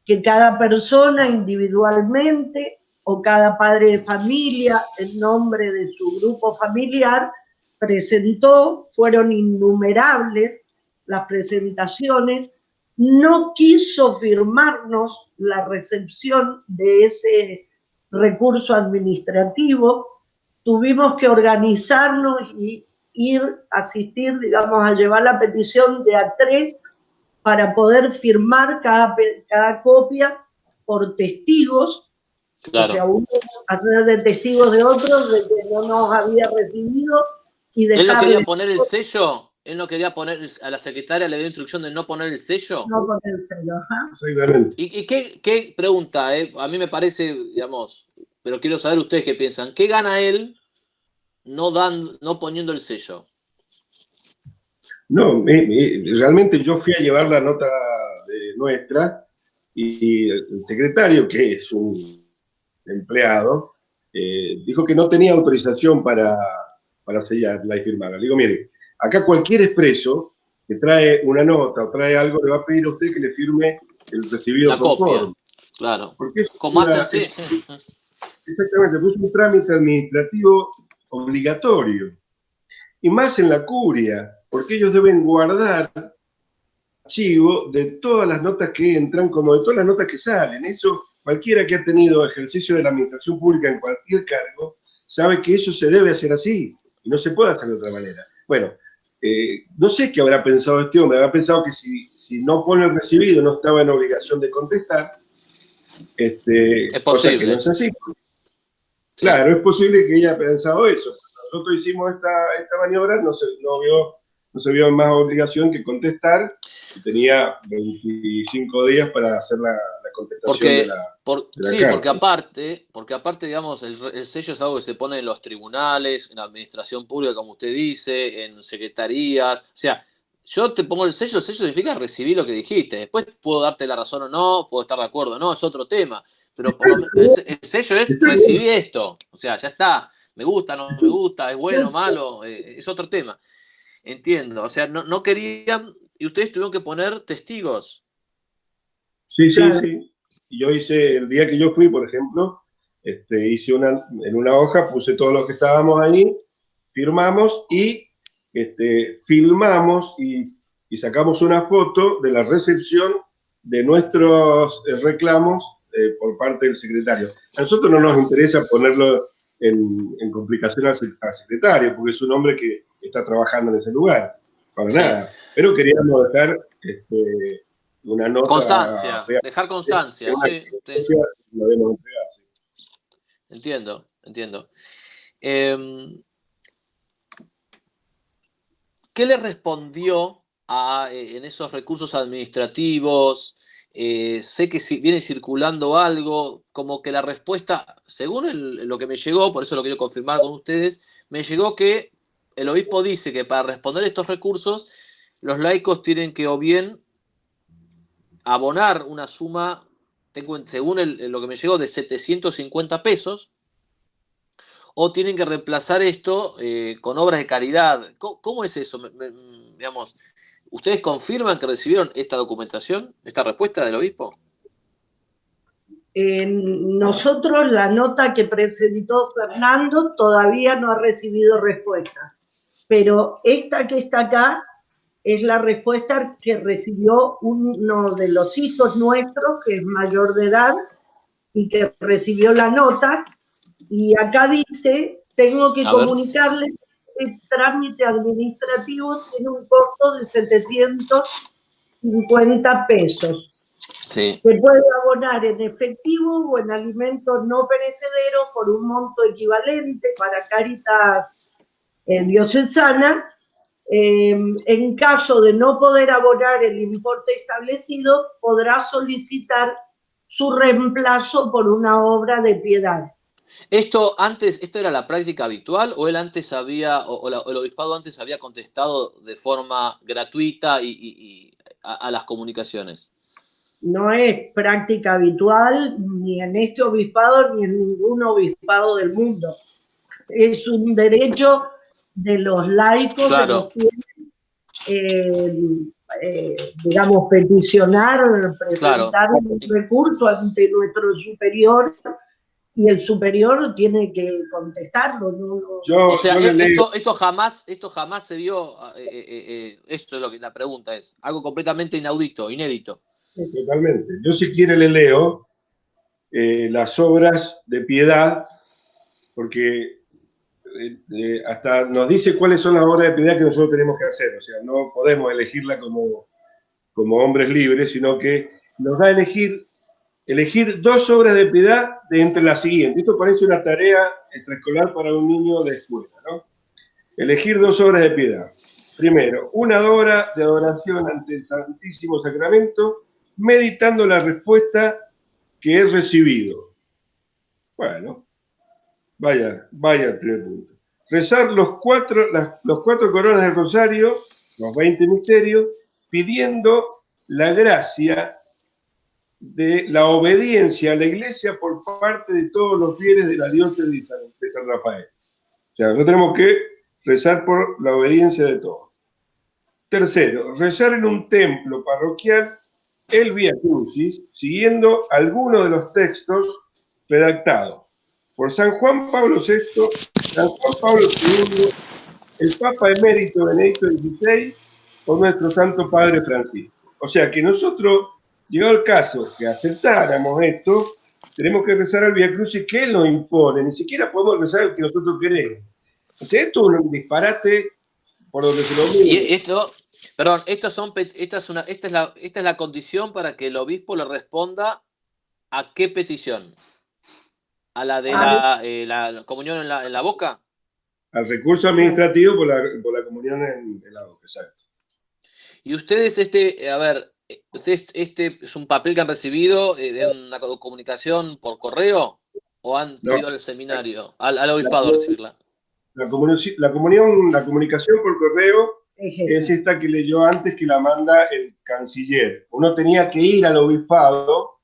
que cada persona individualmente o cada padre de familia en nombre de su grupo familiar presentó. Fueron innumerables las presentaciones. No quiso firmarnos la recepción de ese recurso administrativo. Tuvimos que organizarnos y asistir, digamos, a llevar la petición de a 3 para poder firmar cada copia por testigos. Claro. O sea, unos hacer de testigos de otros de que no nos había recibido y dejarle... ¿Él no quería poner el sello? ¿Él no quería poner, a la secretaria le dio instrucción de no poner el sello? No poner el sello, ajá. ¿Y qué pregunta? A mí me parece, digamos, pero quiero saber ustedes qué piensan. ¿Qué gana él no poniendo el sello? No, realmente yo fui a llevar la nota nuestra Y el secretario, que es un empleado, dijo que no tenía autorización para sellarla y firmarla. Le digo, mire, acá cualquier expreso que trae una nota o trae algo, le va a pedir a usted que le firme el recibido La copia, conforme. claro. Porque es Como hacen, sí. Exactamente, pues es un trámite administrativo obligatorio. Y más en la curia, porque ellos deben guardar archivo de todas las notas que entran, como de todas las notas que salen. Eso, cualquiera que ha tenido ejercicio de la administración pública en cualquier cargo, sabe que eso se debe hacer así, y no se puede hacer de otra manera. Bueno, no sé qué habrá pensado este hombre, habrá pensado que si no pone el recibido no estaba en obligación de contestar, Es cosa que posible. no es así. Sí. Claro, es posible que ella haya pensado eso. Cuando nosotros hicimos esta maniobra, no se vio más obligación que contestar, y tenía 25 días para hacer la contestación de la carta. Porque aparte, digamos, el sello es algo que se pone en los tribunales, en la administración pública, como usted dice, en secretarías. O sea, yo te pongo el sello significa recibir lo que dijiste. Después puedo darte la razón o no, puedo estar de acuerdo o no, es otro tema. Pero por lo menos el sello es recibí esto. O sea, ya está. Me gusta, no me gusta, es bueno, malo, es otro tema. Entiendo. O sea, no querían, y ustedes tuvieron que poner testigos. Sí. Yo hice, el día que yo fui, por ejemplo, hice en una hoja, puse todos los que estábamos ahí, firmamos y filmamos y sacamos una foto de la recepción de nuestros reclamos por parte del secretario. A nosotros no nos interesa ponerlo en complicación al secretario, porque es un hombre que está trabajando en ese lugar, para nada. Pero queríamos dejar una nota. Constancia, dejar constancia. Sí. Lo debemos entregar, sí. Entiendo. ¿Qué le respondió en esos recursos administrativos? Sé que viene circulando algo, como que la respuesta, según lo que me llegó, por eso lo quiero confirmar con ustedes, me llegó que el obispo dice que para responder estos recursos, los laicos tienen que o bien abonar una suma, según lo que me llegó, de 750 pesos, o tienen que reemplazar esto con obras de caridad. ¿Cómo es eso? Digamos, ¿ustedes confirman que recibieron esta documentación, esta respuesta del obispo? Nosotros, la nota que presentó Fernando todavía no ha recibido respuesta, pero esta que está acá es la respuesta que recibió uno de los hijos nuestros, que es mayor de edad, y que recibió la nota, y acá dice, tengo que comunicarles que el trámite administrativo tiene un costo de 750 pesos. Sí. Se puede abonar en efectivo o en alimentos no perecederos por un monto equivalente para Cáritas diocesana. En caso de no poder abonar el importe establecido, podrá solicitar su reemplazo por una obra de piedad. ¿Esto era la práctica habitual o él antes había, o el obispado antes había contestado de forma gratuita y a las comunicaciones? No es práctica habitual ni en este obispado ni en ningún obispado del mundo. Es un derecho de los laicos, claro, de los fieles, digamos, peticionar, presentar un recurso ante nuestro superior, y el superior tiene que contestarlo. Esto jamás se vio, esto es lo que la pregunta es, algo completamente inaudito, inédito. Totalmente. Yo, si quiere, le leo las obras de piedad, porque hasta nos dice cuáles son las obras de piedad que nosotros tenemos que hacer. O sea, no podemos elegirla como hombres libres, sino que nos da a elegir 2 obras de piedad de entre las siguientes. Esto parece una tarea extraescolar para un niño de escuela, ¿no? Elegir 2 obras de piedad. Primero, una hora de adoración ante el Santísimo Sacramento, meditando la respuesta que he recibido. Bueno, vaya el primer punto. Rezar los 4 coronas del rosario, los 20 misterios, pidiendo la gracia de la obediencia a la iglesia por parte de todos los fieles de la diócesis de San Rafael. O sea, nosotros tenemos que rezar por la obediencia de todos. Tercero, rezar en un templo parroquial el Vía Crucis, siguiendo algunos de los textos redactados por San Juan Pablo VI, San Juan Pablo II, el Papa Emérito Benedicto XVI o nuestro Santo Padre Francisco. O sea que nosotros, llegado el caso que aceptáramos esto, tenemos que rezar al Vía Crucis que Él nos impone, ni siquiera podemos rezar el que nosotros queremos. O sea, esto es un disparate por donde se lo mire. Y esto, perdón, esta es la condición para que el obispo le responda a qué petición. ¿A la de la comunión en la boca? Al recurso administrativo por la comunión en la boca, exacto. Y ustedes, ustedes es un papel que han recibido de una comunicación por correo o han ido al seminario, al obispado a recibirla. La comunicación por correo es esta que leyó antes, que la manda el canciller. Uno tenía que ir al obispado,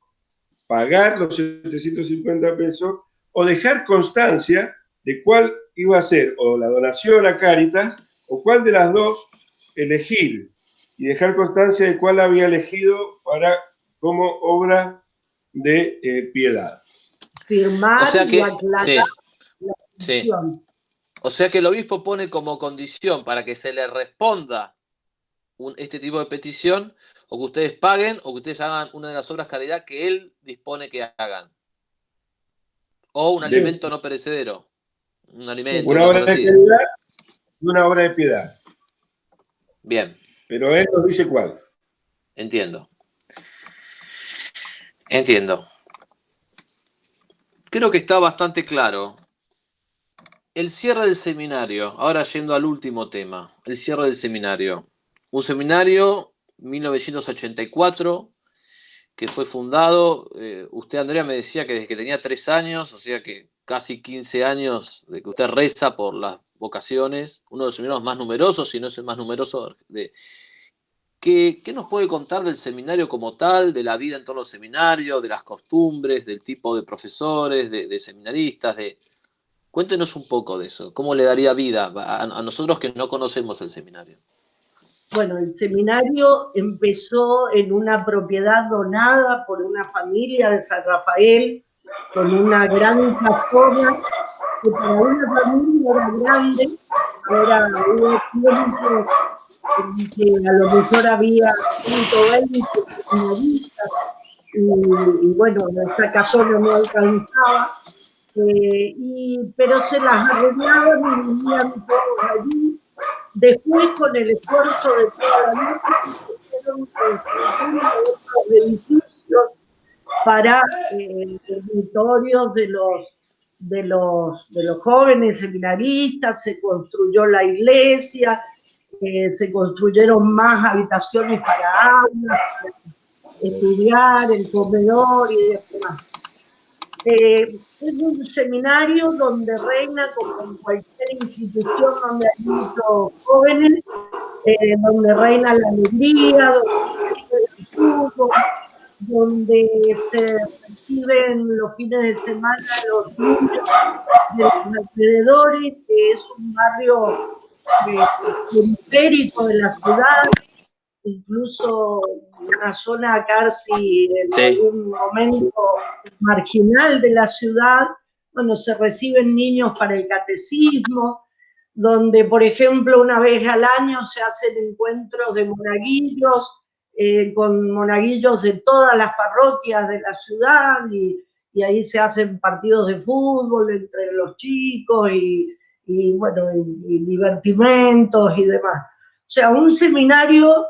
pagar los 750 pesos o dejar constancia de cuál iba a ser o la donación a Cáritas o cuál de las dos elegir, y dejar constancia de cuál había elegido como obra de piedad. Firmar, o sea que, y aclarar la petición. O sea que el obispo pone como condición para que se le responda este tipo de petición, o que ustedes paguen, o que ustedes hagan una de las obras de caridad que él dispone que hagan. O un alimento no perecedero. Un alimento. Una obra de caridad y una obra de piedad. Bien. Pero él nos dice cuál. Entiendo. Creo que está bastante claro. El cierre del seminario, ahora yendo al último tema, el cierre del seminario. Un seminario, 1984, que fue fundado, usted, Andrea, me decía que desde que tenía 3 años, o sea que casi 15 años de que usted reza por las vocaciones, uno de los seminarios más numerosos, si no es el más numeroso. ¿Qué nos puede contar del seminario como tal, de la vida en torno al seminario, de las costumbres, del tipo de profesores, de seminaristas, Cuéntenos un poco de eso. ¿Cómo le daría vida a nosotros que no conocemos el seminario? Bueno, el seminario empezó en una propiedad donada por una familia de San Rafael, con una gran casona, que para una familia era grande, hubo tiempo en que a lo mejor había 120 seminaristas, y bueno, esta casona no alcanzaba. Pero se las arreglaban y vivían todos allí. Después, con el esfuerzo de toda la noche, se hicieron otros edificios para dormitorios de los jóvenes seminaristas, se construyó la iglesia, se construyeron más habitaciones para aulas, para estudiar, el comedor y demás. Es un seminario donde reina, como en cualquier institución donde hay muchos jóvenes, donde reina la alegría, donde se reciben los fines de semana los niños de los alrededores, que es un barrio periférico de la ciudad, incluso una zona casi en algún momento marginal de la ciudad. Bueno, se reciben niños para el catecismo, donde, por ejemplo, una vez al año se hacen encuentros de monaguillos, con monaguillos de todas las parroquias de la ciudad, y ahí se hacen partidos de fútbol entre los chicos, y bueno, y divertimentos y demás. O sea, un seminario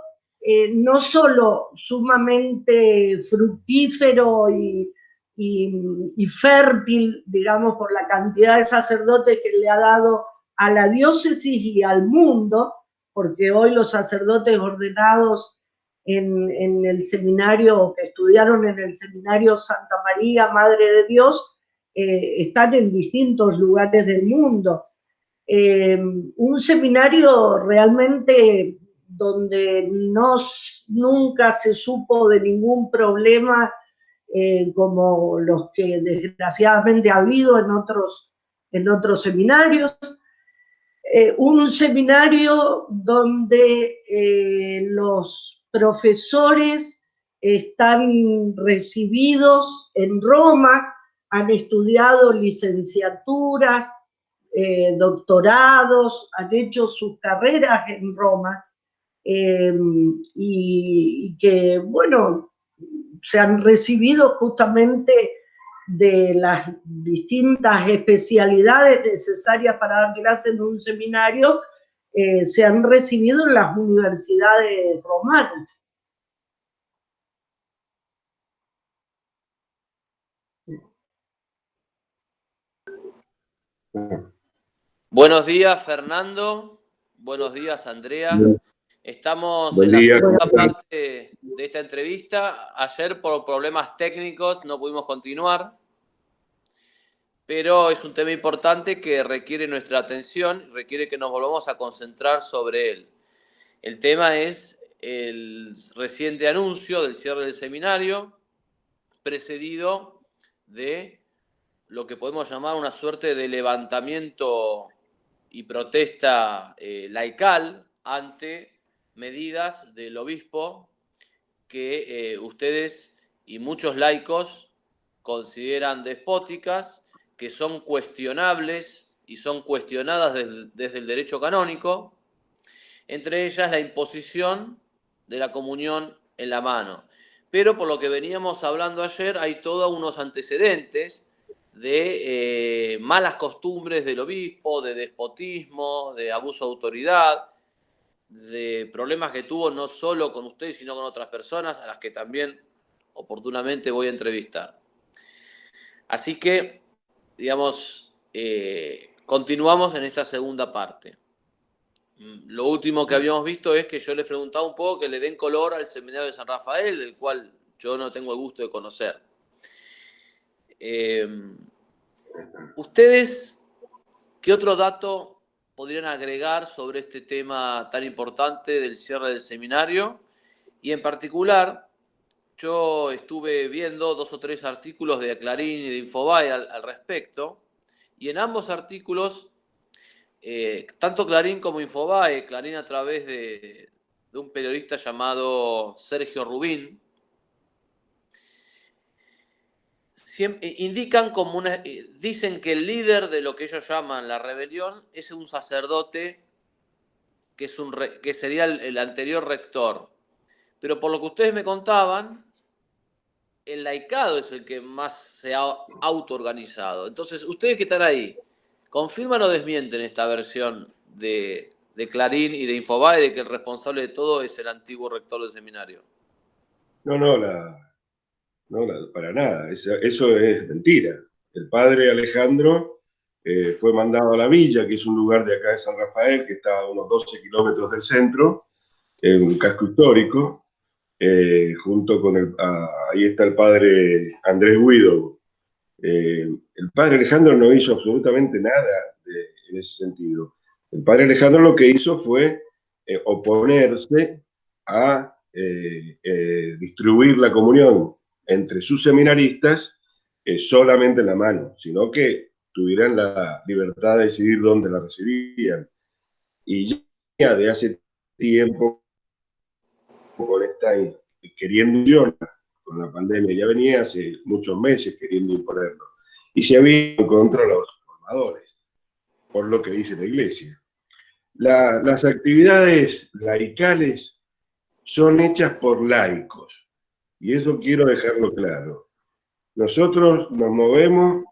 no solo sumamente fructífero y fértil, digamos, por la cantidad de sacerdotes que le ha dado a la diócesis y al mundo, porque hoy los sacerdotes ordenados en el seminario, que estudiaron en el seminario Santa María, Madre de Dios, están en distintos lugares del mundo. Un seminario realmente donde nunca se supo de ningún problema como los que desgraciadamente ha habido en otros seminarios. Un seminario donde los profesores están recibidos en Roma, han estudiado licenciaturas, doctorados, han hecho sus carreras en Roma, y que, bueno, se han recibido justamente de las distintas especialidades necesarias para dar clases en un seminario, se han recibido en las universidades romanas. Buenos días, Fernando. Buenos días, Andrea. Estamos en la segunda parte de esta entrevista. Ayer, por problemas técnicos, no pudimos continuar, pero es un tema importante que requiere nuestra atención, requiere que nos volvamos a concentrar sobre él. El tema es el reciente anuncio del cierre del seminario, precedido de lo que podemos llamar una suerte de levantamiento y protesta laical ante medidas del obispo que ustedes y muchos laicos consideran despóticas, que son cuestionables y son cuestionadas desde el derecho canónico, entre ellas la imposición de la comunión en la mano. Pero por lo que veníamos hablando ayer, hay todos unos antecedentes de malas costumbres del obispo, de despotismo, de abuso de autoridad, de problemas que tuvo no solo con ustedes, sino con otras personas a las que también oportunamente voy a entrevistar. Así que, digamos, continuamos en esta segunda parte. Lo último que habíamos visto es que yo les preguntaba un poco que le den color al seminario de San Rafael, del cual yo no tengo el gusto de conocer. ¿Ustedes qué otro dato podrían agregar sobre este tema tan importante del cierre del seminario? Y en particular, yo estuve viendo 2 o 3 artículos de Clarín y de Infobae al respecto, y en ambos artículos, tanto Clarín como Infobae, Clarín a través de un periodista llamado Sergio Rubín, indican como dicen que el líder de lo que ellos llaman la rebelión es un sacerdote que sería el anterior rector. Pero por lo que ustedes me contaban, el laicado es el que más se ha autoorganizado. Entonces, ustedes que están ahí, ¿confirman o desmienten esta versión de Clarín y de Infobae de que el responsable de todo es el antiguo rector del seminario? No, para nada. Eso es mentira. El padre Alejandro fue mandado a la villa, que es un lugar de acá de San Rafael, que está a unos 12 kilómetros del centro, en un casco histórico, junto con ahí está el padre Andrés Guido. El padre Alejandro no hizo absolutamente nada en ese sentido. El padre Alejandro lo que hizo fue oponerse a distribuir la comunión entre sus seminaristas solamente en la mano, sino que tuvieran la libertad de decidir dónde la recibían. Y ya de hace tiempo, con esta queriendo, con la pandemia, ya venía hace muchos meses queriendo imponerlo. Y se había en contra de los formadores, por lo que dice la Iglesia. Las actividades laicales son hechas por laicos, y eso quiero dejarlo claro. Nosotros nos movemos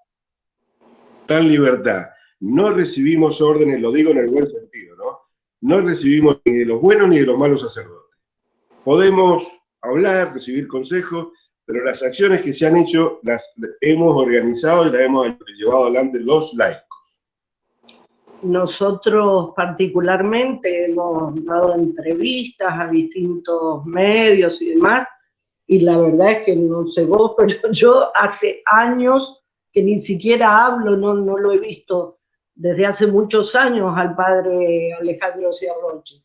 tal libertad, no recibimos órdenes, lo digo en el buen sentido, ¿no? No recibimos ni de los buenos ni de los malos sacerdotes. Podemos hablar, recibir consejos, pero las acciones que se han hecho las hemos organizado y las hemos llevado adelante los laicos. Nosotros particularmente hemos dado entrevistas a distintos medios y demás, y la verdad es que no sé vos, pero yo hace años que ni siquiera hablo, no lo he visto desde hace muchos años al padre Alejandro Ciarroche.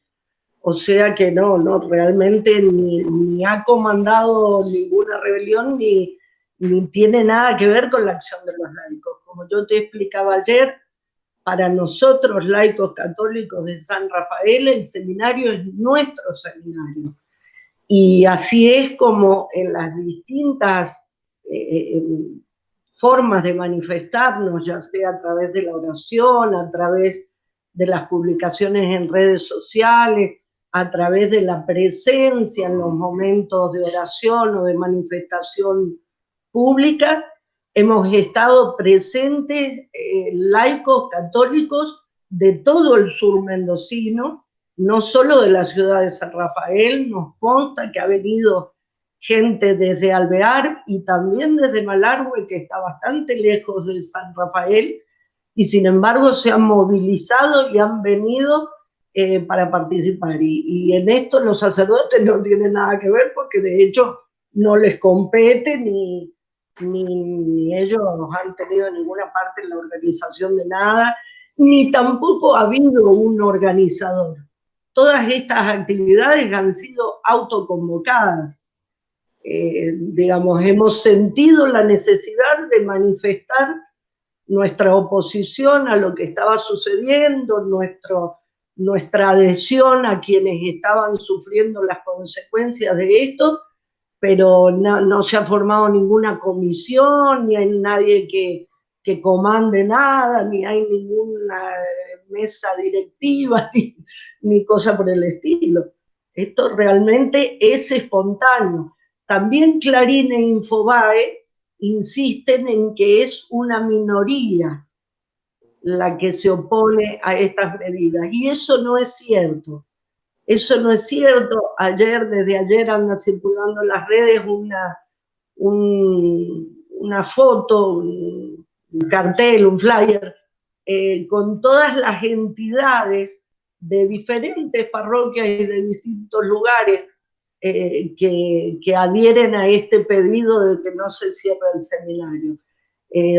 O sea que no, realmente ni ha comandado ninguna rebelión, ni ni tiene nada que ver con la acción de los laicos. Como yo te explicaba ayer, para nosotros, laicos católicos de San Rafael, el seminario es nuestro seminario. Y así es como en las distintas formas de manifestarnos, ya sea a través de la oración, a través de las publicaciones en redes sociales, a través de la presencia en los momentos de oración o de manifestación pública, hemos estado presentes laicos católicos de todo el sur mendocino, no solo de la ciudad de San Rafael. Nos consta que ha venido gente desde Alvear y también desde Malargüe, que está bastante lejos de San Rafael, y sin embargo se han movilizado y han venido para participar. Y en esto los sacerdotes no tienen nada que ver, porque de hecho no les compete ni ellos han tenido ninguna parte en la organización de nada, ni tampoco ha habido un organizador. Todas estas actividades han sido autoconvocadas. Digamos, hemos sentido la necesidad de manifestar nuestra oposición a lo que estaba sucediendo, nuestra adhesión a quienes estaban sufriendo las consecuencias de esto, pero no se ha formado ninguna comisión, ni hay nadie que comande nada, ni hay ninguna mesa directiva, ni cosa por el estilo. Esto realmente es espontáneo. También Clarín e Infobae insisten en que es una minoría la que se opone a estas medidas, y eso no es cierto. Eso no es cierto. Desde ayer anda circulando en las redes una foto, un cartel, un flyer, con todas las entidades de diferentes parroquias y de distintos lugares que adhieren a este pedido de que no se cierre el seminario.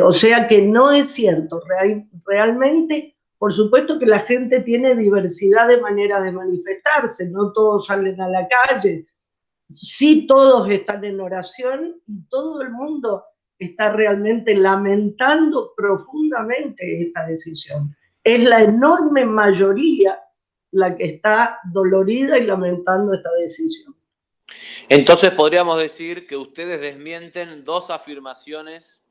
O sea que no es cierto. Realmente, por supuesto que la gente tiene diversidad de maneras de manifestarse, no todos salen a la calle, sí todos están en oración y todo el mundo está realmente lamentando profundamente esta decisión. Es la enorme mayoría la que está dolorida y lamentando esta decisión. Entonces podríamos decir que ustedes desmienten dos afirmaciones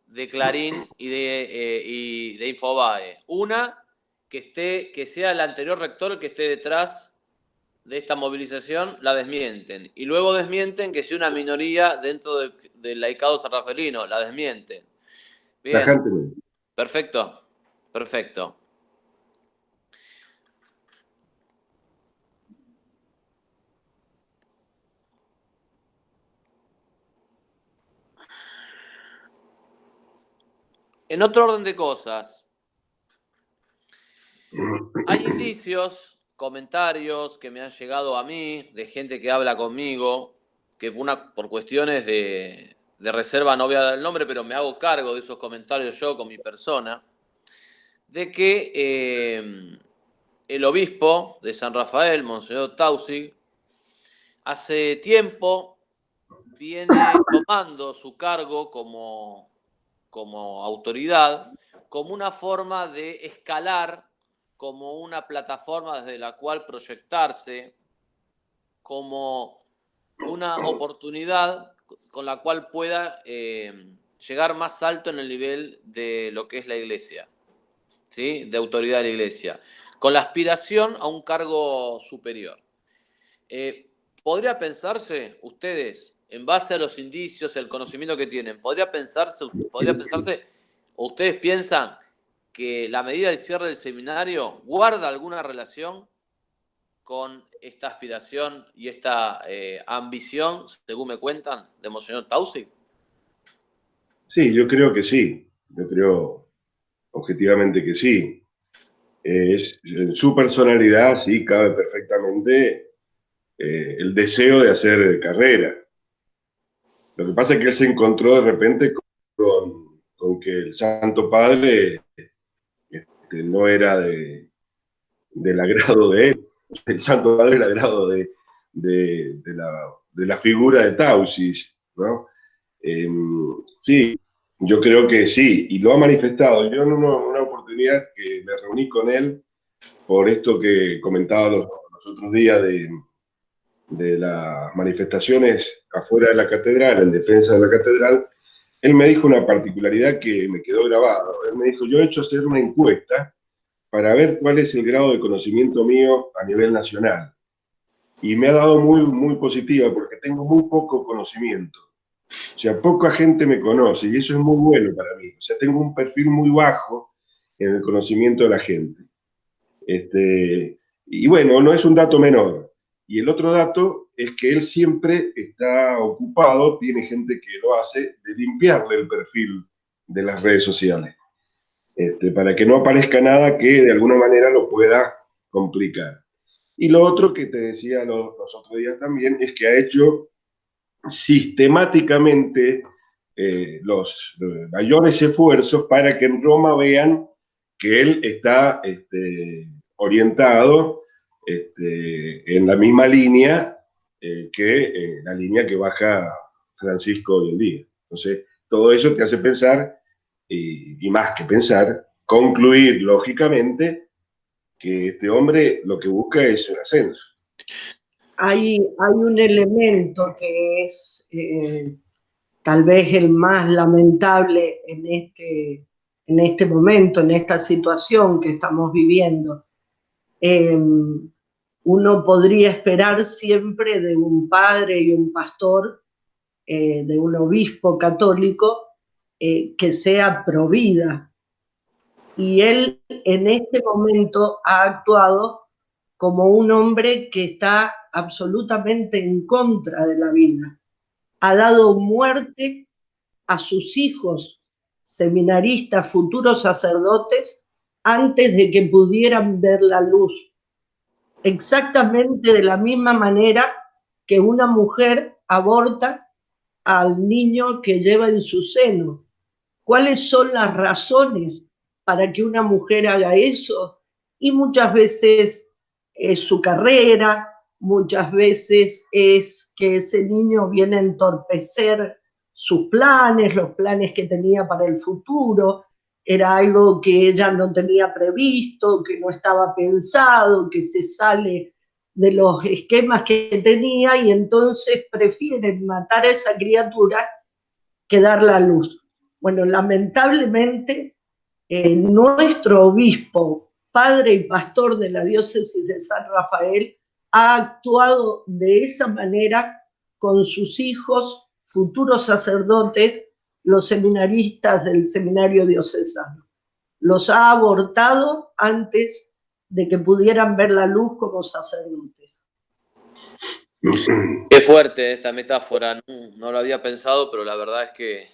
de Clarín y de Infobae. Una, que sea el anterior rector el que esté detrás de esta movilización, la desmienten. Y luego desmienten que sea una minoría dentro del laicado sanrafaelino, la desmienten. Bien. Perfecto. Perfecto. En otro orden de cosas, hay indicios, comentarios que me han llegado a mí, de gente que habla conmigo, que por cuestiones de reserva no voy a dar el nombre, pero me hago cargo de esos comentarios yo con mi persona, de que el obispo de San Rafael, Monseñor Tausig, hace tiempo viene tomando su cargo como autoridad, como una forma de escalar, como una plataforma desde la cual proyectarse, como una oportunidad con la cual pueda llegar más alto en el nivel de lo que es la iglesia, ¿sí? De autoridad de la iglesia, con la aspiración a un cargo superior. ¿Podría pensarse, ustedes, en base a los indicios, el conocimiento que tienen, podría pensarse, o ustedes piensan que la medida del cierre del seminario guarda alguna relación con esta aspiración y esta ambición, según me cuentan, de Monseñor Tausig? Sí, yo creo que sí. Yo creo objetivamente que sí. En su personalidad sí cabe perfectamente el deseo de hacer carrera. Lo que pasa es que él se encontró de repente con que el Santo Padre no era del agrado de él. El Santo Padre era del agrado de la figura de Tausig, ¿no? Sí, yo creo que sí, y lo ha manifestado. Yo en una oportunidad que me reuní con él por esto que comentaba los otros días de las manifestaciones afuera de la catedral, en defensa de la catedral, él me dijo una particularidad que me quedó grabado. Él me dijo, yo he hecho hacer una encuesta para ver cuál es el grado de conocimiento mío a nivel nacional. Y me ha dado muy positiva porque tengo muy poco conocimiento. O sea, poca gente me conoce y eso es muy bueno para mí. O sea, tengo un perfil muy bajo en el conocimiento de la gente. Y bueno, no es un dato menor. Y el otro dato es que él siempre está ocupado, tiene gente que lo hace, de limpiarle el perfil de las redes sociales, para que no aparezca nada que de alguna manera lo pueda complicar. Y lo otro que te decía los otros días también es que ha hecho sistemáticamente los mayores esfuerzos para que en Roma vean que él está orientado en la misma línea que la línea que baja Francisco hoy en día. Entonces, todo eso te hace pensar, y más que pensar, concluir lógicamente que este hombre lo que busca es un ascenso. Hay un elemento que es tal vez el más lamentable en este momento, en esta situación que estamos viviendo. Uno podría esperar siempre de un padre y un pastor, de un obispo católico, que sea pro vida. Y él en este momento ha actuado como un hombre que está absolutamente en contra de la vida. Ha dado muerte a sus hijos, seminaristas, futuros sacerdotes, antes de que pudieran ver la luz. Exactamente de la misma manera que una mujer aborta al niño que lleva en su seno. ¿Cuáles son las razones para que una mujer haga eso? Y muchas veces es su carrera, muchas veces es que ese niño viene a entorpecer sus planes, los planes que tenía para el futuro. Era algo que ella no tenía previsto, que no estaba pensado, que se sale de los esquemas que tenía y entonces prefieren matar a esa criatura que darla a luz. Bueno, lamentablemente, nuestro obispo, padre y pastor de la diócesis de San Rafael, ha actuado de esa manera con sus hijos, futuros sacerdotes, los seminaristas del seminario diocesano. Los ha abortado antes de que pudieran ver la luz como sacerdotes. Qué fuerte esta metáfora, no lo había pensado, pero la verdad es que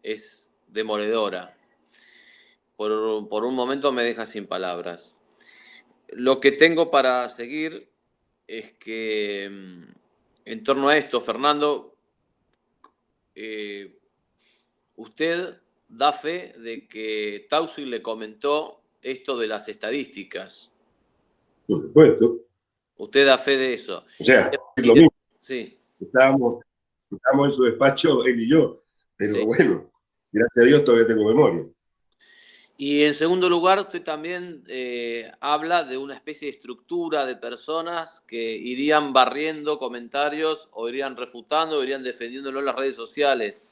es demoledora. Por un momento me deja sin palabras. Lo que tengo para seguir es que en torno a esto, Fernando, usted da fe de que Taussig le comentó esto de las estadísticas. Por supuesto. Usted da fe de eso. O sea, es lo mismo. Sí. Estábamos en su despacho, él y yo, pero sí. Bueno, gracias a Dios todavía tengo memoria. Y en segundo lugar, usted también habla de una especie de estructura de personas que irían barriendo comentarios o irían refutando o irían defendiéndolo en las redes sociales.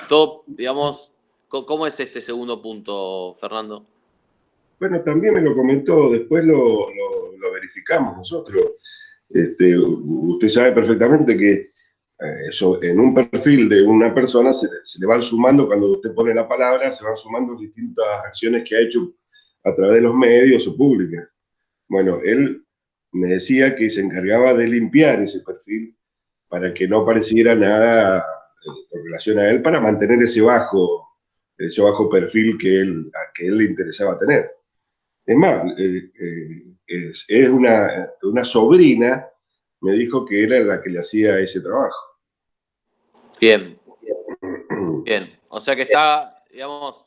Todo, digamos, ¿cómo es este segundo punto, Fernando? Bueno, también me lo comentó, después lo verificamos nosotros. Usted sabe perfectamente que en un perfil de una persona se le van sumando, cuando usted pone la palabra, se van sumando distintas acciones que ha hecho a través de los medios o públicas. Bueno, él me decía que se encargaba de limpiar ese perfil para que no apareciera nada en relación a él, para mantener ese bajo perfil que a él le interesaba tener. Es más, es una sobrina, me dijo que era la que le hacía ese trabajo. Bien. Bien. O sea que está, digamos,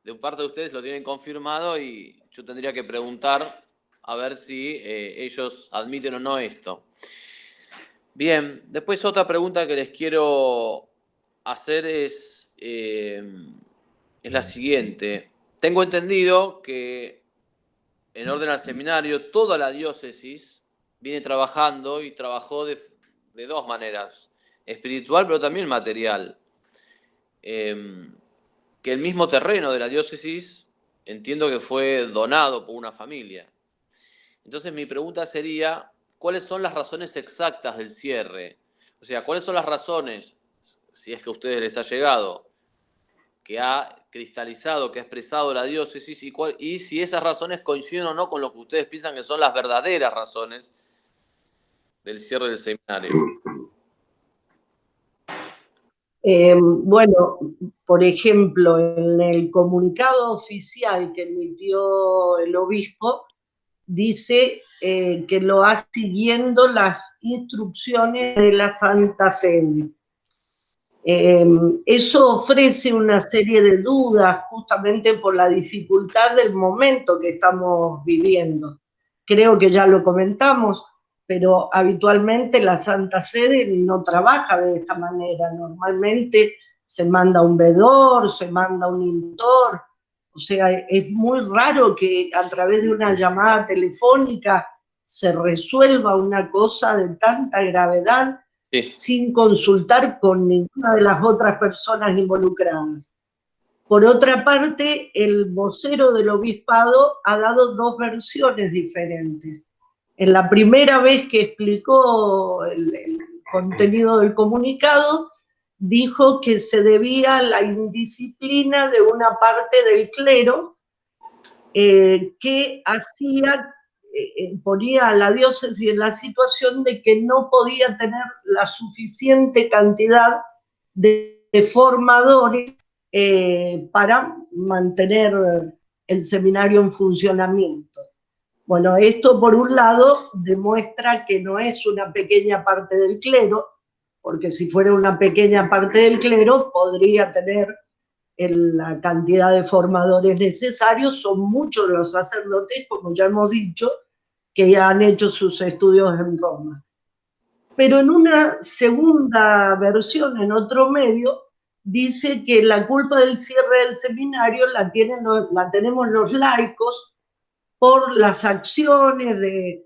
de parte de ustedes lo tienen confirmado y yo tendría que preguntar a ver si ellos admiten o no esto. Bien, después otra pregunta que les quiero hacer es la siguiente. Tengo entendido que en orden al seminario toda la diócesis viene trabajando y trabajó de dos maneras, espiritual pero también material. Que el mismo terreno de la diócesis entiendo que fue donado por una familia. Entonces mi pregunta sería, ¿cuáles son las razones exactas del cierre? O sea, ¿cuáles son las razones, si es que a ustedes les ha llegado, que ha cristalizado, que ha expresado la diócesis y si esas razones coinciden o no con lo que ustedes piensan que son las verdaderas razones del cierre del seminario? Bueno, por ejemplo, en el comunicado oficial que emitió el obispo, dice que lo hace siguiendo las instrucciones de la Santa Sede. Eso ofrece una serie de dudas justamente por la dificultad del momento que estamos viviendo. Creo que ya lo comentamos, pero habitualmente la Santa Sede no trabaja de esta manera. Normalmente se manda un vedor, se manda un intor. O sea, es muy raro que a través de una llamada telefónica se resuelva una cosa de tanta gravedad sin consultar con ninguna de las otras personas involucradas. Por otra parte, el vocero del obispado ha dado dos versiones diferentes. En la primera vez que explicó el contenido del comunicado, dijo que se debía a la indisciplina de una parte del clero que ponía a la diócesis en la situación de que no podía tener la suficiente cantidad de formadores para mantener el seminario en funcionamiento. Bueno, esto por un lado demuestra que no es una pequeña parte del clero, porque si fuera una pequeña parte del clero podría tener la cantidad de formadores necesarios. Son muchos los sacerdotes, como ya hemos dicho, que ya han hecho sus estudios en Roma. Pero en una segunda versión, en otro medio, dice que la culpa del cierre del seminario la tenemos los laicos por las acciones de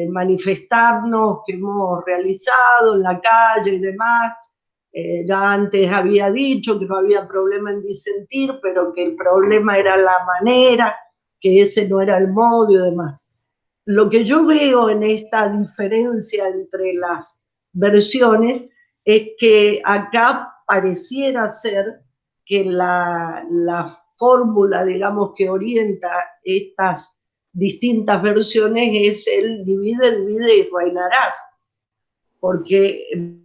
manifestarnos que hemos realizado en la calle y demás. Ya antes había dicho que no había problema en disentir, pero que el problema era la manera, que ese no era el modo y demás. Lo que yo veo en esta diferencia entre las versiones es que acá pareciera ser que la fórmula, digamos, que orienta estas distintas versiones es el divide, divide y reinarás. Porque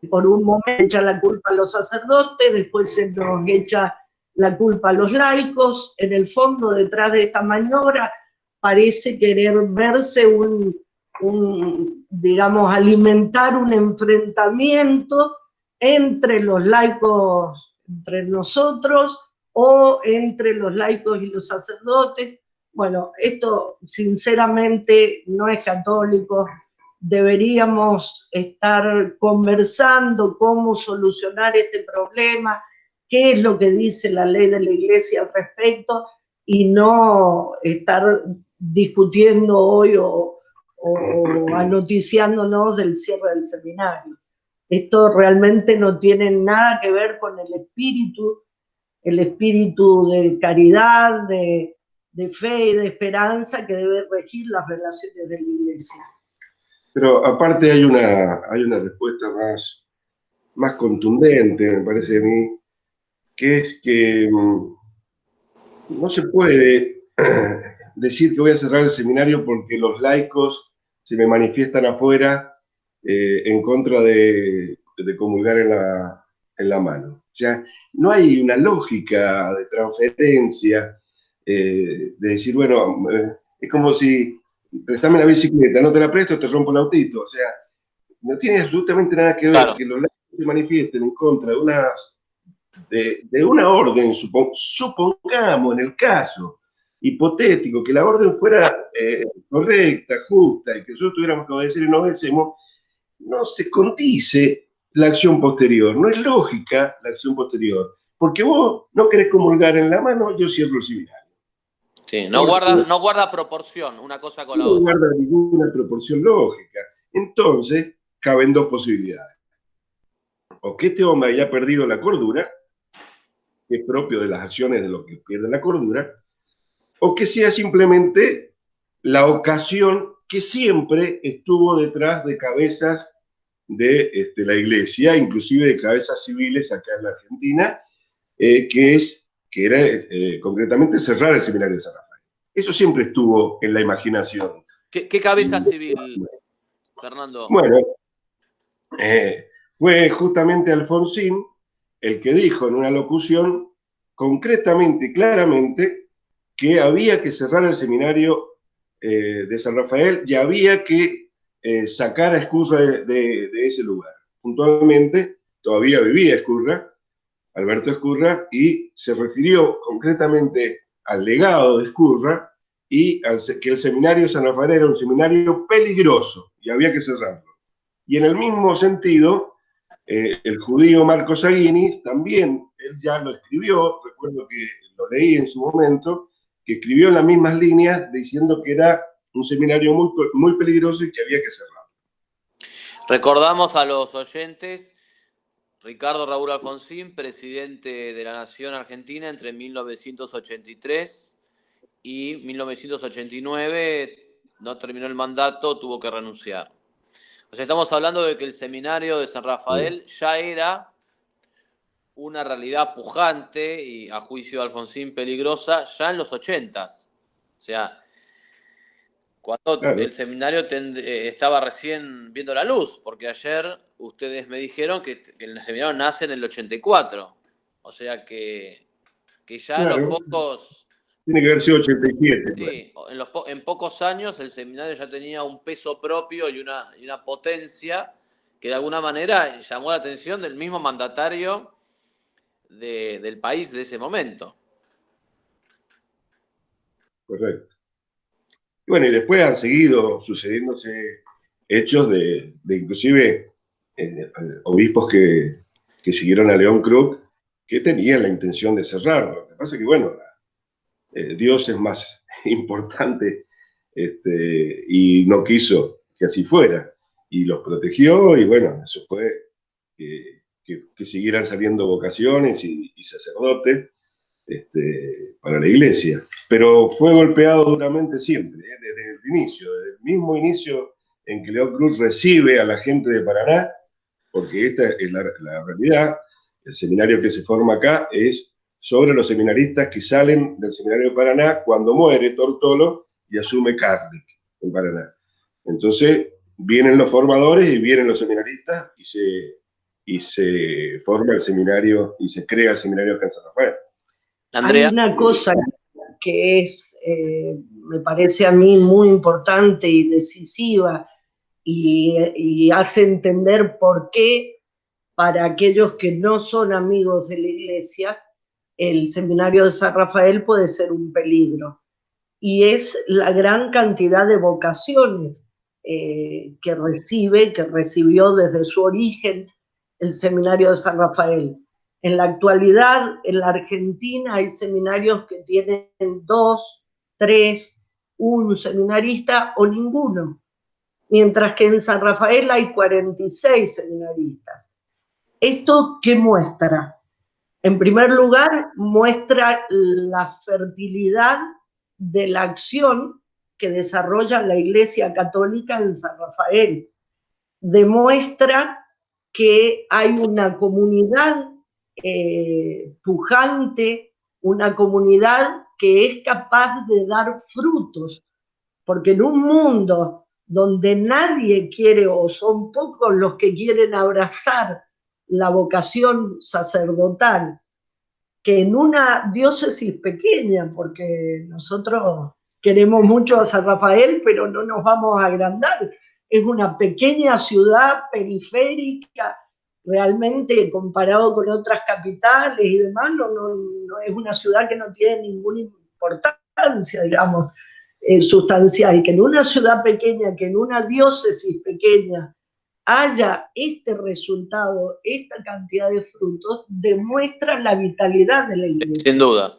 por un momento echa la culpa a los sacerdotes, después se nos echa la culpa a los laicos. En el fondo, detrás de esta maniobra, parece querer verse digamos, alimentar un enfrentamiento entre los laicos, entre nosotros, o entre los laicos y los sacerdotes. Bueno, esto sinceramente no es católico. Deberíamos estar conversando cómo solucionar este problema, qué es lo que dice la ley de la Iglesia al respecto, y no estar discutiendo hoy o anoticiándonos del cierre del seminario. Esto realmente no tiene nada que ver con el espíritu de caridad, de fe y de esperanza que debe regir las relaciones de la Iglesia. Pero aparte hay una respuesta más contundente, me parece a mí, que es que no se puede decir que voy a cerrar el seminario porque los laicos se me manifiestan afuera en contra de comulgar en la mano. O sea, no hay una lógica de transferencia, de decir, bueno, es como si préstame la bicicleta, no te la presto, te rompo el autito. O sea, no tiene absolutamente nada que ver, claro, que los laicos se manifiesten en contra de una orden, supongamos en el caso hipotético que la orden fuera correcta, justa, y que nosotros tuviéramos que obedecer y no obedecemos. no se condice la acción posterior, no es lógica la acción posterior, porque vos no querés comulgar en la mano, yo cierro el seminario. Sí, no guarda proporción una cosa con la otra. No guarda ninguna proporción lógica. Entonces, caben dos posibilidades. O que este hombre haya perdido la cordura, que es propio de las acciones de los que pierden la cordura, o que sea simplemente la ocasión que siempre estuvo detrás de cabezas de la Iglesia, inclusive de cabezas civiles acá en la Argentina, que era concretamente cerrar el seminario de San Rafael. Eso siempre estuvo en la imaginación. ¿Qué cabeza civil, Fernando? Bueno, fue justamente Alfonsín el que dijo en una locución concretamente y claramente que había que cerrar el seminario de San Rafael y había que sacar a Ezcurra de ese lugar. Puntualmente, todavía vivía Ezcurra, Alberto Ezcurra, y se refirió concretamente al legado de Ezcurra y que el seminario de San Rafael era un seminario peligroso y había que cerrarlo. Y en el mismo sentido, el judío Marco Saguinis también, él ya lo escribió, recuerdo que lo leí en su momento, que escribió en las mismas líneas diciendo que era un seminario muy, muy peligroso y que había que cerrarlo. Recordamos a los oyentes, Ricardo Raúl Alfonsín, presidente de la Nación Argentina entre 1983 y 1989, no terminó el mandato, tuvo que renunciar. O sea, estamos hablando de que el seminario de San Rafael ya era una realidad pujante y, a juicio de Alfonsín, peligrosa ya en los 80s. O sea, cuando el seminario estaba recién viendo la luz, porque ayer ustedes me dijeron que el seminario nace en el 84. O sea que ya en los pocos... Tiene que haber sido 87. Sí, en pocos años el seminario ya tenía un peso propio y una potencia que de alguna manera llamó la atención del mismo mandatario del país de ese momento. Correcto. Y bueno, y después han seguido sucediéndose hechos de inclusive obispos que siguieron a León Krug, que tenían la intención de cerrarlo. Lo que pasa es que, bueno, Dios es más importante y no quiso que así fuera. Y los protegió y, bueno, eso fue que siguieran saliendo vocaciones y sacerdotes para la Iglesia. Pero fue golpeado duramente siempre, desde el inicio, desde el mismo inicio en que León Krug recibe a la gente de Paraná, porque esta es la realidad. El seminario que se forma acá es sobre los seminaristas que salen del seminario de Paraná cuando muere Tortolo y asume Carrick en Paraná. Entonces vienen los formadores y vienen los seminaristas y se forma el seminario y se crea el seminario acá en San Rafael. Andrea. Hay una cosa que es, me parece a mí muy importante y decisiva y hace entender por qué para aquellos que no son amigos de la Iglesia el seminario de San Rafael puede ser un peligro. Y es la gran cantidad de vocaciones que recibió desde su origen el seminario de San Rafael. En la actualidad, en la Argentina, hay seminarios que tienen 2, 3, un seminarista o ninguno, mientras que en San Rafael hay 46 seminaristas. ¿Esto qué muestra? En primer lugar, muestra la fertilidad de la acción que desarrolla la Iglesia Católica en San Rafael. Demuestra que hay una comunidad pujante, una comunidad que es capaz de dar frutos, porque en un mundo donde nadie quiere, o son pocos los que quieren abrazar la vocación sacerdotal, que en una diócesis pequeña, porque nosotros queremos mucho a San Rafael, pero no nos vamos a agrandar, es una pequeña ciudad periférica, realmente comparado con otras capitales y demás, no es una ciudad que no tiene ninguna importancia, digamos, sustancial, que en una ciudad pequeña, que en una diócesis pequeña, haya este resultado, esta cantidad de frutos, demuestra la vitalidad de la iglesia. Sin duda.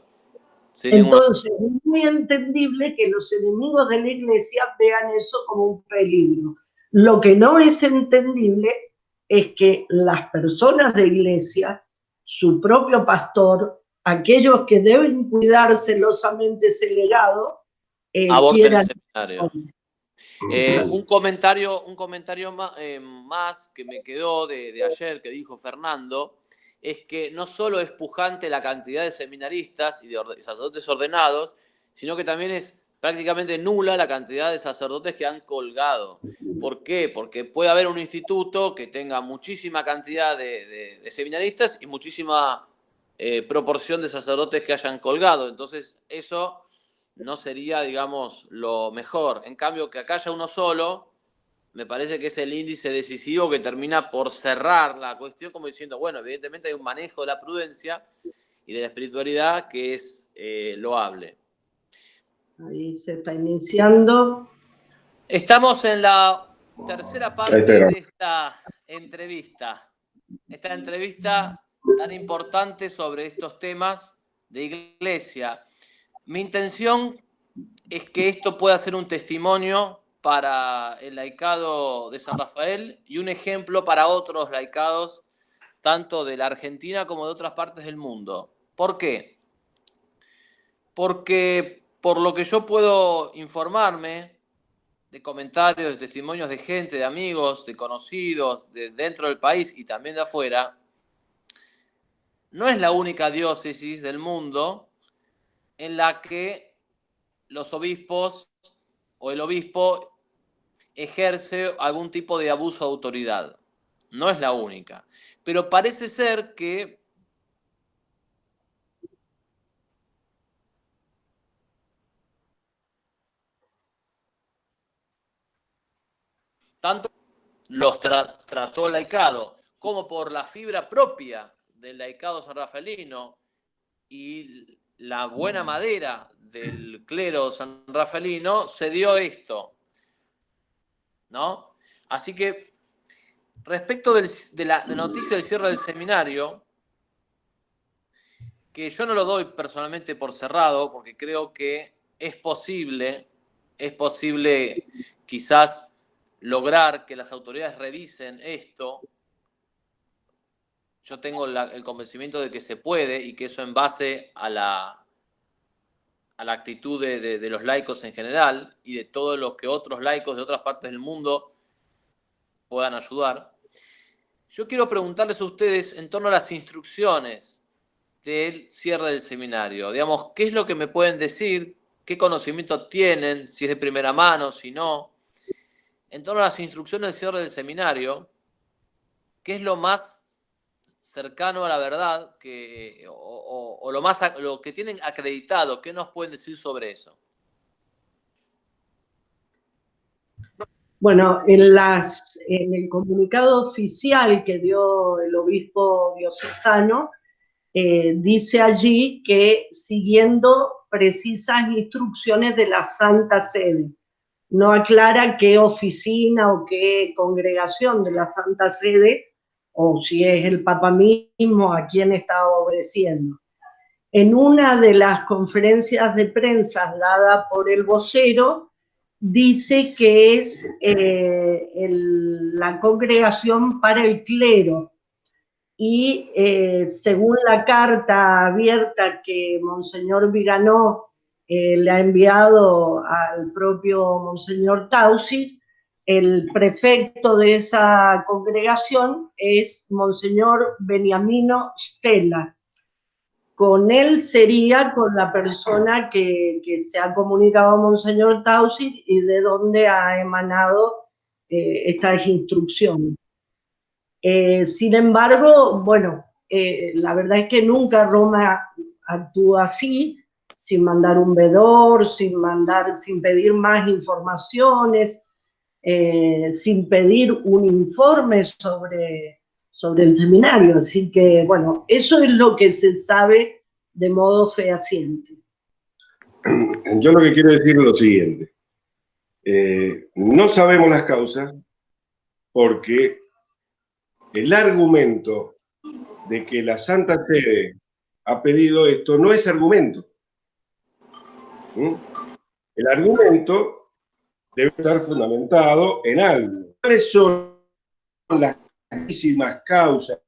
Entonces, es muy entendible que los enemigos de la iglesia vean eso como un peligro. Lo que no es entendible es que las personas de iglesia, su propio pastor, aquellos que deben cuidar celosamente ese legado, aborten el seminario. Un comentario más que me quedó de ayer que dijo Fernando, es que no solo es pujante la cantidad de seminaristas y de sacerdotes ordenados, sino que también es prácticamente nula la cantidad de sacerdotes que han colgado. ¿Por qué? Porque puede haber un instituto que tenga muchísima cantidad de seminaristas y muchísima proporción de sacerdotes que hayan colgado. Entonces, eso no sería, digamos, lo mejor. En cambio, que acá haya uno solo, me parece que es el índice decisivo que termina por cerrar la cuestión, como diciendo, bueno, evidentemente hay un manejo de la prudencia y de la espiritualidad que es loable. Ahí se está iniciando. Estamos en la tercera parte de esta entrevista. Esta entrevista tan importante sobre estos temas de iglesia. Mi intención es que esto pueda ser un testimonio para el laicado de San Rafael y un ejemplo para otros laicados, tanto de la Argentina como de otras partes del mundo. ¿Por qué? Porque por lo que yo puedo informarme de comentarios, de testimonios de gente, de amigos, de conocidos, de dentro del país y también de afuera, no es la única diócesis del mundo en la que los obispos o el obispo ejerce algún tipo de abuso de autoridad. No es la única. Pero parece ser que tanto los trató el laicado como por la fibra propia del laicado sanrafaelino y la buena madera del clero sanrafaelino, se dio esto, ¿no? Así que, respecto de la noticia del cierre del seminario, que yo no lo doy personalmente por cerrado, porque creo que es posible quizás lograr que las autoridades revisen esto. Yo tengo el convencimiento de que se puede y que eso en base a la actitud de los laicos en general y de todos los que otros laicos de otras partes del mundo puedan ayudar. Yo quiero preguntarles a ustedes en torno a las instrucciones del cierre del seminario. Digamos, ¿qué es lo que me pueden decir? ¿Qué conocimiento tienen? Si es de primera mano, si no. En torno a las instrucciones del cierre del seminario, ¿qué es lo más cercano a la verdad o lo que tienen acreditado? ¿Qué nos pueden decir sobre eso? Bueno, en el comunicado oficial que dio el obispo diocesano, dice allí que siguiendo precisas instrucciones de la Santa Sede. No aclara qué oficina o qué congregación de la Santa Sede, o si es el Papa mismo a quien está obedeciendo. En una de las conferencias de prensa dada por el vocero, dice que es la congregación para el clero, y según la carta abierta que Monseñor Viganó le ha enviado al propio Monseñor Tausi, el prefecto de esa congregación es Monseñor Beniamino Stella. Con él sería con la persona que se ha comunicado a Monseñor Tausi y de donde ha emanado estas instrucciones. Sin embargo, bueno, la verdad es que nunca Roma actúa así, sin mandar un vedor, sin pedir más informaciones, sin pedir un informe sobre el seminario. Así que, bueno, eso es lo que se sabe de modo fehaciente. Yo lo que quiero decir es lo siguiente. No sabemos las causas, porque el argumento de que la Santa Sede ha pedido esto no es argumento. El argumento debe estar fundamentado en algo. ¿Cuáles son las gravísimas causas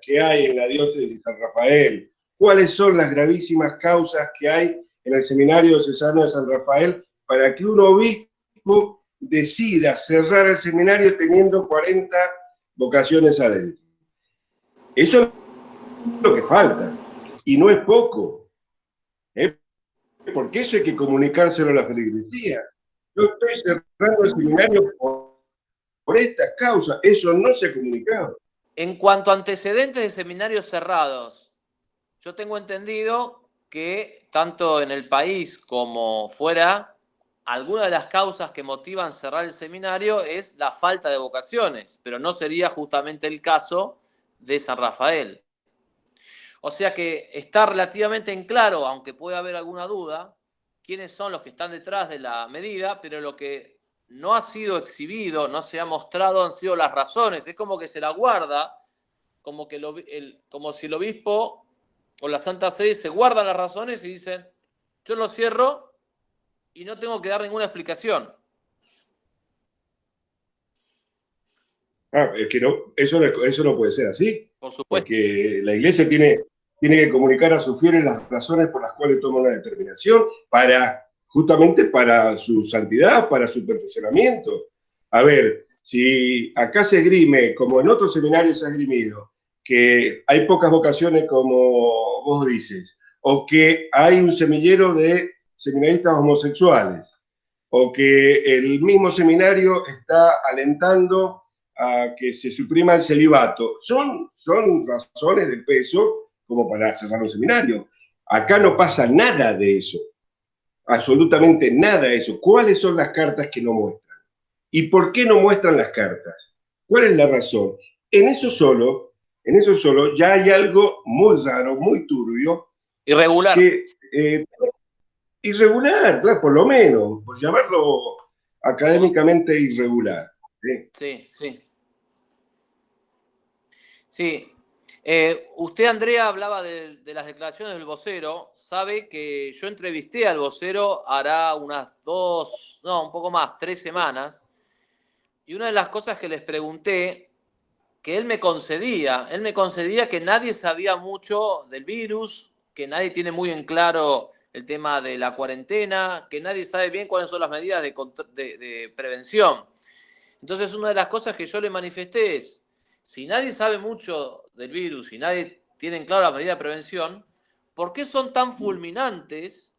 que hay en la diócesis de San Rafael? ¿Cuáles son las gravísimas causas que hay en el Seminario Diocesano de San Rafael para que un obispo decida cerrar el seminario teniendo 40 vocaciones adentro? Eso es lo que falta, y no es poco, porque eso hay que comunicárselo a la feligresía. Yo estoy cerrando el seminario por estas causas, eso no se ha comunicado. En cuanto a antecedentes de seminarios cerrados, yo tengo entendido que tanto en el país como fuera, alguna de las causas que motivan cerrar el seminario es la falta de vocaciones, pero no sería justamente el caso de San Rafael. O sea que está relativamente en claro, aunque pueda haber alguna duda, quiénes son los que están detrás de la medida, pero lo que no ha sido exhibido, no se ha mostrado, han sido las razones. Es como que se la guarda, como si el obispo o la Santa Sede se guardan las razones y dicen, yo lo cierro y no tengo que dar ninguna explicación. Es que no, eso no puede ser así. Por supuesto. Porque la Iglesia tiene que comunicar a sus fieles las razones por las cuales toma una determinación, justamente para su santidad, para su perfeccionamiento. A ver, si acá se esgrime, como en otros seminarios se ha esgrimido, que hay pocas vocaciones como vos dices, o que hay un semillero de seminaristas homosexuales, o que el mismo seminario está alentando a que se suprima el celibato, son razones de peso como para cerrar un seminario. Acá no pasa nada de eso, absolutamente nada de eso. ¿Cuáles son las cartas que no muestran? ¿Y por qué no muestran las cartas? ¿Cuál es la razón? En eso solo ya hay algo muy raro, muy turbio. Irregular. Irregular, claro, por lo menos, por llamarlo académicamente irregular. Sí, sí. Sí. Usted, Andrea, hablaba de las declaraciones del vocero. Sabe que yo entrevisté al vocero hará unas 3 semanas. Y una de las cosas que les pregunté, que él me concedía que nadie sabía mucho del virus, que nadie tiene muy en claro el tema de la cuarentena, que nadie sabe bien cuáles son las medidas de prevención. Entonces, una de las cosas que yo le manifesté es, si nadie sabe mucho del virus y nadie tiene en claro las medidas de prevención, ¿por qué son tan fulminantes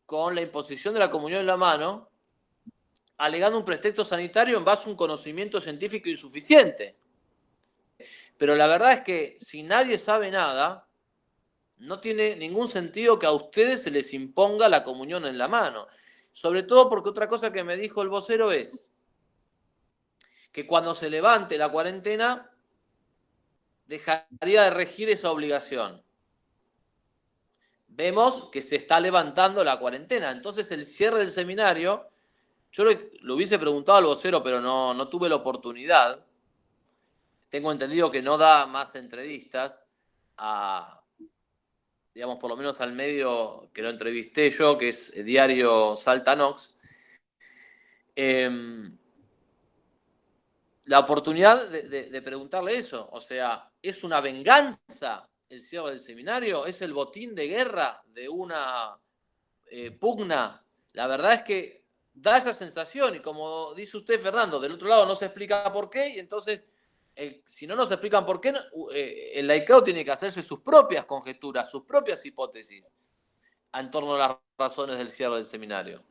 con la imposición de la comunión en la mano, alegando un pretexto sanitario en base a un conocimiento científico insuficiente? Pero la verdad es que si nadie sabe nada, no tiene ningún sentido que a ustedes se les imponga la comunión en la mano. Sobre todo porque otra cosa que me dijo el vocero es que cuando se levante la cuarentena, dejaría de regir esa obligación. Vemos que se está levantando la cuarentena. Entonces el cierre del seminario, yo lo hubiese preguntado al vocero, pero no tuve la oportunidad. Tengo entendido que no da más entrevistas digamos, por lo menos al medio que lo entrevisté yo, que es el diario Salta Nox. La oportunidad de preguntarle eso. O sea, ¿es una venganza el cierre del seminario? ¿Es el botín de guerra de una pugna? La verdad es que da esa sensación y como dice usted, Fernando, del otro lado no se explica por qué y entonces si no nos explican por qué, el laicado tiene que hacerse sus propias conjeturas, sus propias hipótesis en torno a las razones del cierre del seminario.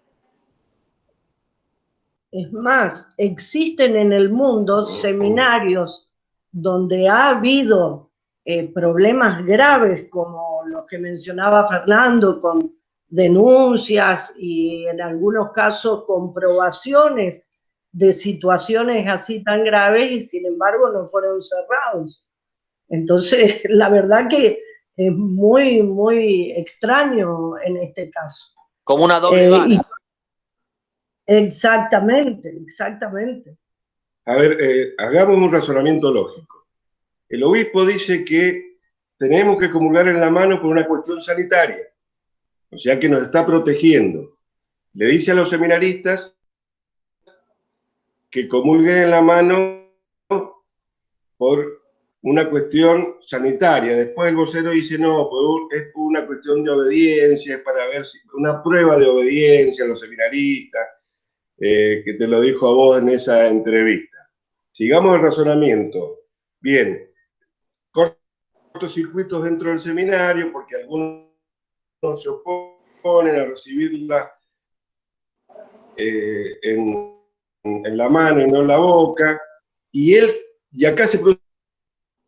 Es más, existen en el mundo seminarios donde ha habido problemas graves, como los que mencionaba Fernando, con denuncias y en algunos casos comprobaciones de situaciones así tan graves y sin embargo no fueron cerrados. Entonces, la verdad que es muy, muy extraño en este caso. Como una doble vara. Exactamente, exactamente. A ver, hagamos un razonamiento lógico. El obispo dice que tenemos que comulgar en la mano por una cuestión sanitaria, o sea que nos está protegiendo. Le dice a los seminaristas que comulguen en la mano por una cuestión sanitaria. Después el vocero dice, no, es una cuestión de obediencia, es para ver si una prueba de obediencia a los seminaristas, que te lo dijo a vos en esa entrevista. Sigamos el razonamiento. Bien, cortocircuitos dentro del seminario, porque algunos se oponen a recibirla en la mano y no en la boca, y acá se produce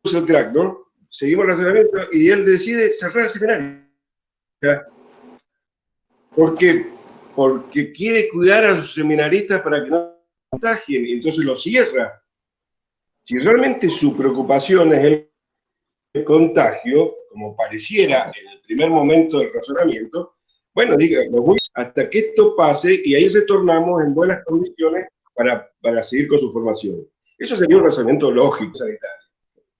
el crack, ¿no? Seguimos el razonamiento y él decide cerrar el seminario. ¿Por qué? Porque quiere cuidar a los seminaristas para que no contagien, y entonces lo cierra. Si realmente su preocupación es el contagio, como pareciera en el primer momento del razonamiento, bueno, diga, hasta que esto pase y ahí retornamos en buenas condiciones para seguir con su formación. Eso sería un razonamiento lógico sanitario.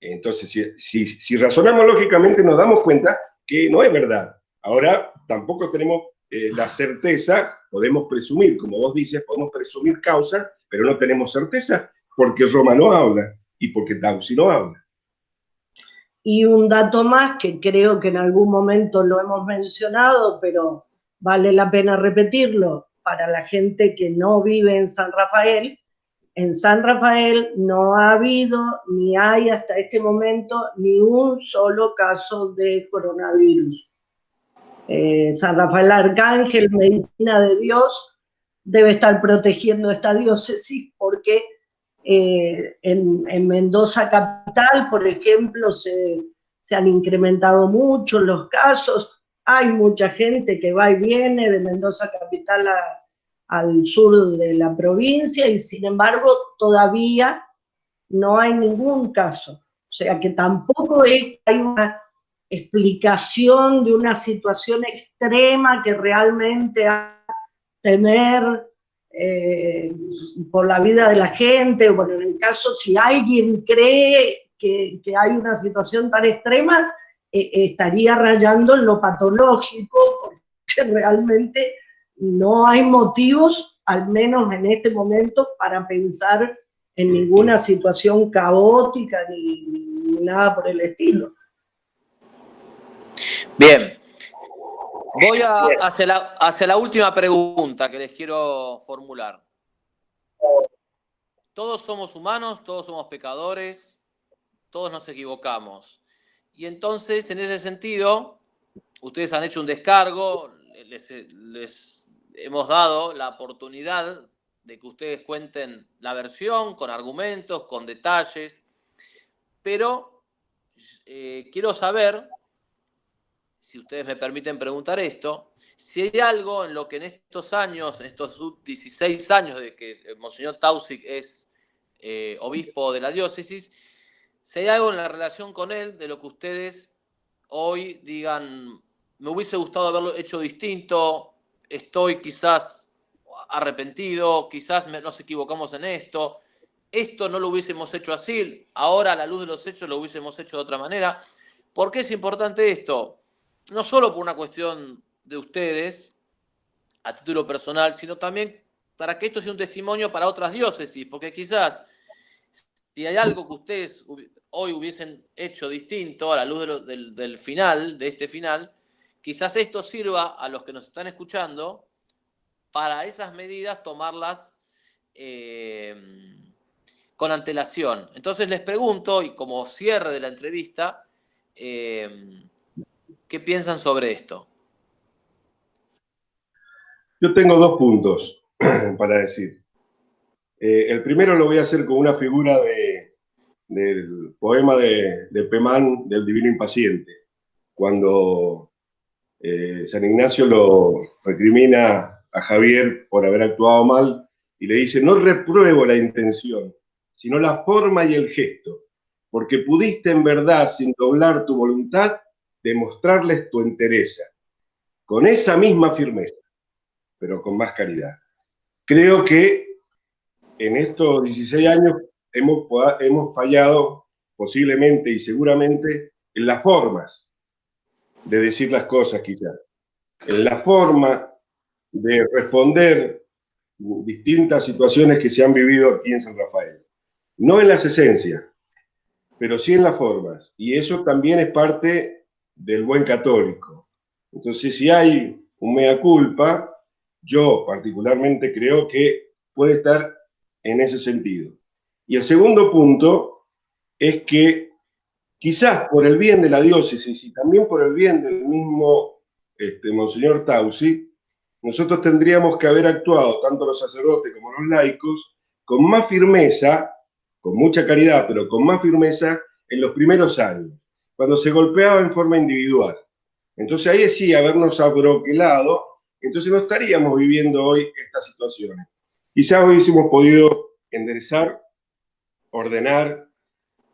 Entonces, si razonamos lógicamente, nos damos cuenta que no es verdad. Ahora, tampoco tenemos la certeza, podemos presumir, como vos dices, podemos presumir causa, pero no tenemos certeza porque Roma no habla y porque Tausi no habla. Y un dato más que creo que en algún momento lo hemos mencionado, pero vale la pena repetirlo para la gente que no vive en San Rafael. En San Rafael no ha habido ni hay hasta este momento ni un solo caso de coronavirus. San Rafael Arcángel, Medicina de Dios, debe estar protegiendo esta diócesis porque en Mendoza capital, por ejemplo, se han incrementado mucho los casos. Hay mucha gente que va y viene de Mendoza capital al sur de la provincia y sin embargo todavía no hay ningún caso. O sea que tampoco hay una explicación de una situación extrema que realmente haga temer por la vida de la gente. Bueno, en el caso, si alguien cree que hay una situación tan extrema, estaría rayando en lo patológico, porque realmente no hay motivos, al menos en este momento, para pensar en ninguna situación caótica ni nada por el estilo. Bien. Voy hacia la última pregunta que les quiero formular. Todos somos humanos, todos somos pecadores, todos nos equivocamos. Y entonces, en ese sentido, ustedes han hecho un descargo, les hemos dado la oportunidad de que ustedes cuenten la versión con argumentos, con detalles, pero quiero saber, si ustedes me permiten preguntar esto, si hay algo en lo que en estos años, en estos 16 años de que Monseñor Tausi es obispo de la diócesis, si hay algo en la relación con él de lo que ustedes hoy digan, me hubiese gustado haberlo hecho distinto, estoy quizás arrepentido, quizás nos equivocamos en esto no lo hubiésemos hecho así, ahora a la luz de los hechos lo hubiésemos hecho de otra manera. ¿Por qué es importante esto? No solo por una cuestión de ustedes, a título personal, sino también para que esto sea un testimonio para otras diócesis, porque quizás si hay algo que ustedes hoy hubiesen hecho distinto a la luz del final, de este final, quizás esto sirva a los que nos están escuchando para esas medidas tomarlas con antelación. Entonces les pregunto, y como cierre de la entrevista, ¿qué piensan sobre esto? Yo tengo 2 puntos para decir. El primero lo voy a hacer con una figura del poema de Pemán, del Divino Impaciente, cuando San Ignacio lo recrimina a Javier por haber actuado mal y le dice, no repruebo la intención, sino la forma y el gesto, porque pudiste en verdad, sin doblar tu voluntad, demostrarles tu entereza, con esa misma firmeza, pero con más caridad. Creo que en estos 16 años hemos fallado posiblemente y seguramente en las formas de decir las cosas, quizás. En la forma de responder distintas situaciones que se han vivido aquí en San Rafael. No en las esencias, pero sí en las formas. Y eso también es parte del buen católico. Entonces, si hay un mea culpa, yo particularmente creo que puede estar en ese sentido. Y el segundo punto es que quizás por el bien de la diócesis y también por el bien del mismo Monseñor Tausi, nosotros tendríamos que haber actuado, tanto los sacerdotes como los laicos, con más firmeza, con mucha caridad, pero con más firmeza en los primeros años, cuando se golpeaba en forma individual. Entonces ahí sí, habernos abroquelado, entonces no estaríamos viviendo hoy estas situaciones. Quizás hubiésemos podido enderezar, ordenar,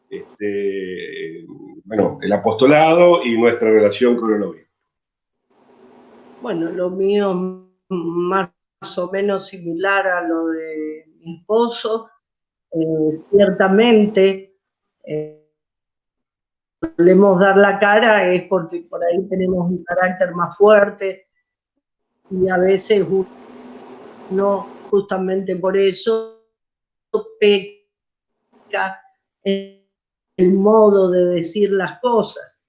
el apostolado y nuestra relación con el obispo. Bueno, lo mío más o menos similar a lo de mi esposo. Ciertamente, solemos dar la cara es porque por ahí tenemos un carácter más fuerte y a veces uno justamente por eso peca en el modo de decir las cosas.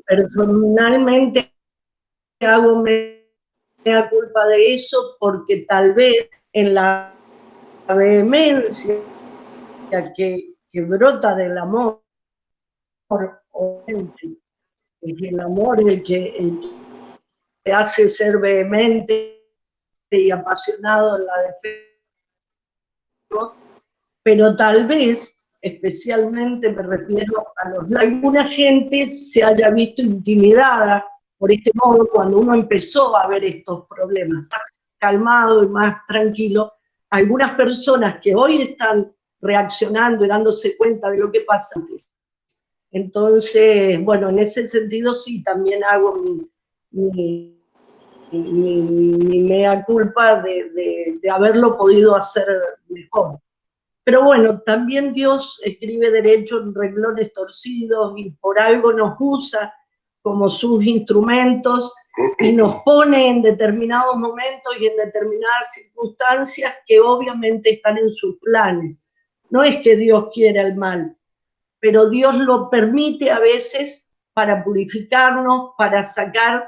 Personalmente hago mea culpa de eso porque tal vez en la vehemencia que brota del amor, el amor el que te hace ser vehemente y apasionado en la defensa, pero tal vez, especialmente me refiero a alguna gente se haya visto intimidada por este modo cuando uno empezó a ver estos problemas, más calmado y más tranquilo. Algunas personas que hoy están reaccionando y dándose cuenta de lo que pasa antes. Entonces, bueno, en ese sentido sí, también hago mi mea culpa de haberlo podido hacer mejor. Pero bueno, también Dios escribe derecho en renglones torcidos y por algo nos usa como sus instrumentos y nos pone en determinados momentos y en determinadas circunstancias que obviamente están en sus planes. No es que Dios quiera el mal, pero Dios lo permite a veces para purificarnos, para sacar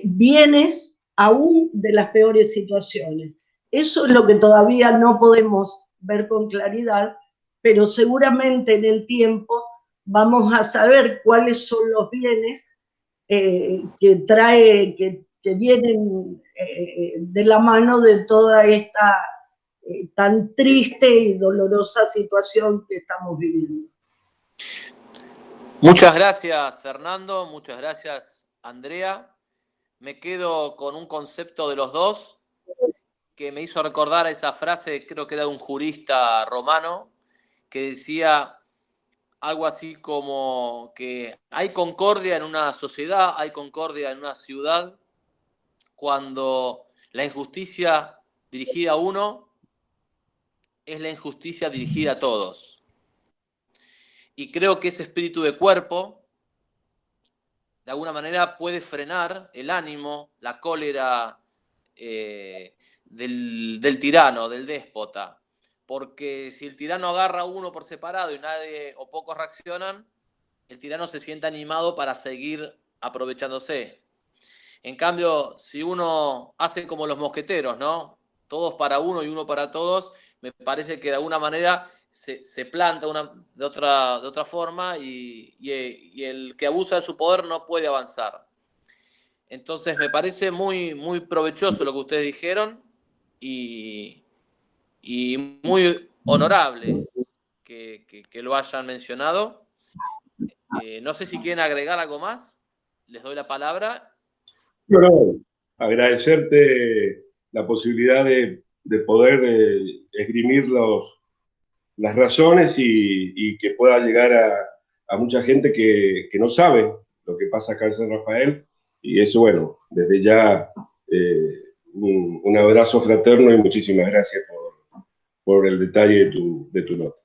bienes aún de las peores situaciones. Eso es lo que todavía no podemos ver con claridad, pero seguramente en el tiempo vamos a saber cuáles son los bienes que vienen de la mano de toda esta tan triste y dolorosa situación que estamos viviendo. Muchas gracias, Fernando. Muchas gracias, Andrea. Me quedo con un concepto de los dos que me hizo recordar esa frase, creo que era de un jurista romano, que decía algo así como que hay concordia en una sociedad, hay concordia en una ciudad, cuando la injusticia dirigida a uno es la injusticia dirigida a todos. Y creo que ese espíritu de cuerpo, de alguna manera, puede frenar el ánimo, la cólera del tirano, del déspota. Porque si el tirano agarra a uno por separado y nadie o pocos reaccionan, el tirano se siente animado para seguir aprovechándose. En cambio, si uno hace como los mosqueteros, ¿no? Todos para uno y uno para todos, me parece que de alguna manera se planta de otra forma y el que abusa de su poder no puede avanzar. Entonces me parece muy, muy provechoso lo que ustedes dijeron y muy honorable que lo hayan mencionado. No sé si quieren agregar algo más. Les doy la palabra. No, agradecerte la posibilidad de poder esgrimir las razones y que pueda llegar a mucha gente que no sabe lo que pasa acá en San Rafael. Y eso, bueno, desde ya un abrazo fraterno y muchísimas gracias por el detalle de tu nota.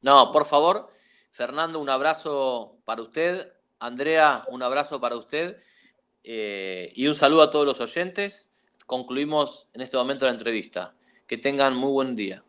No, por favor, Fernando, un abrazo para usted. Andrea, un abrazo para usted. Y un saludo a todos los oyentes. Concluimos en este momento la entrevista. Que tengan muy buen día.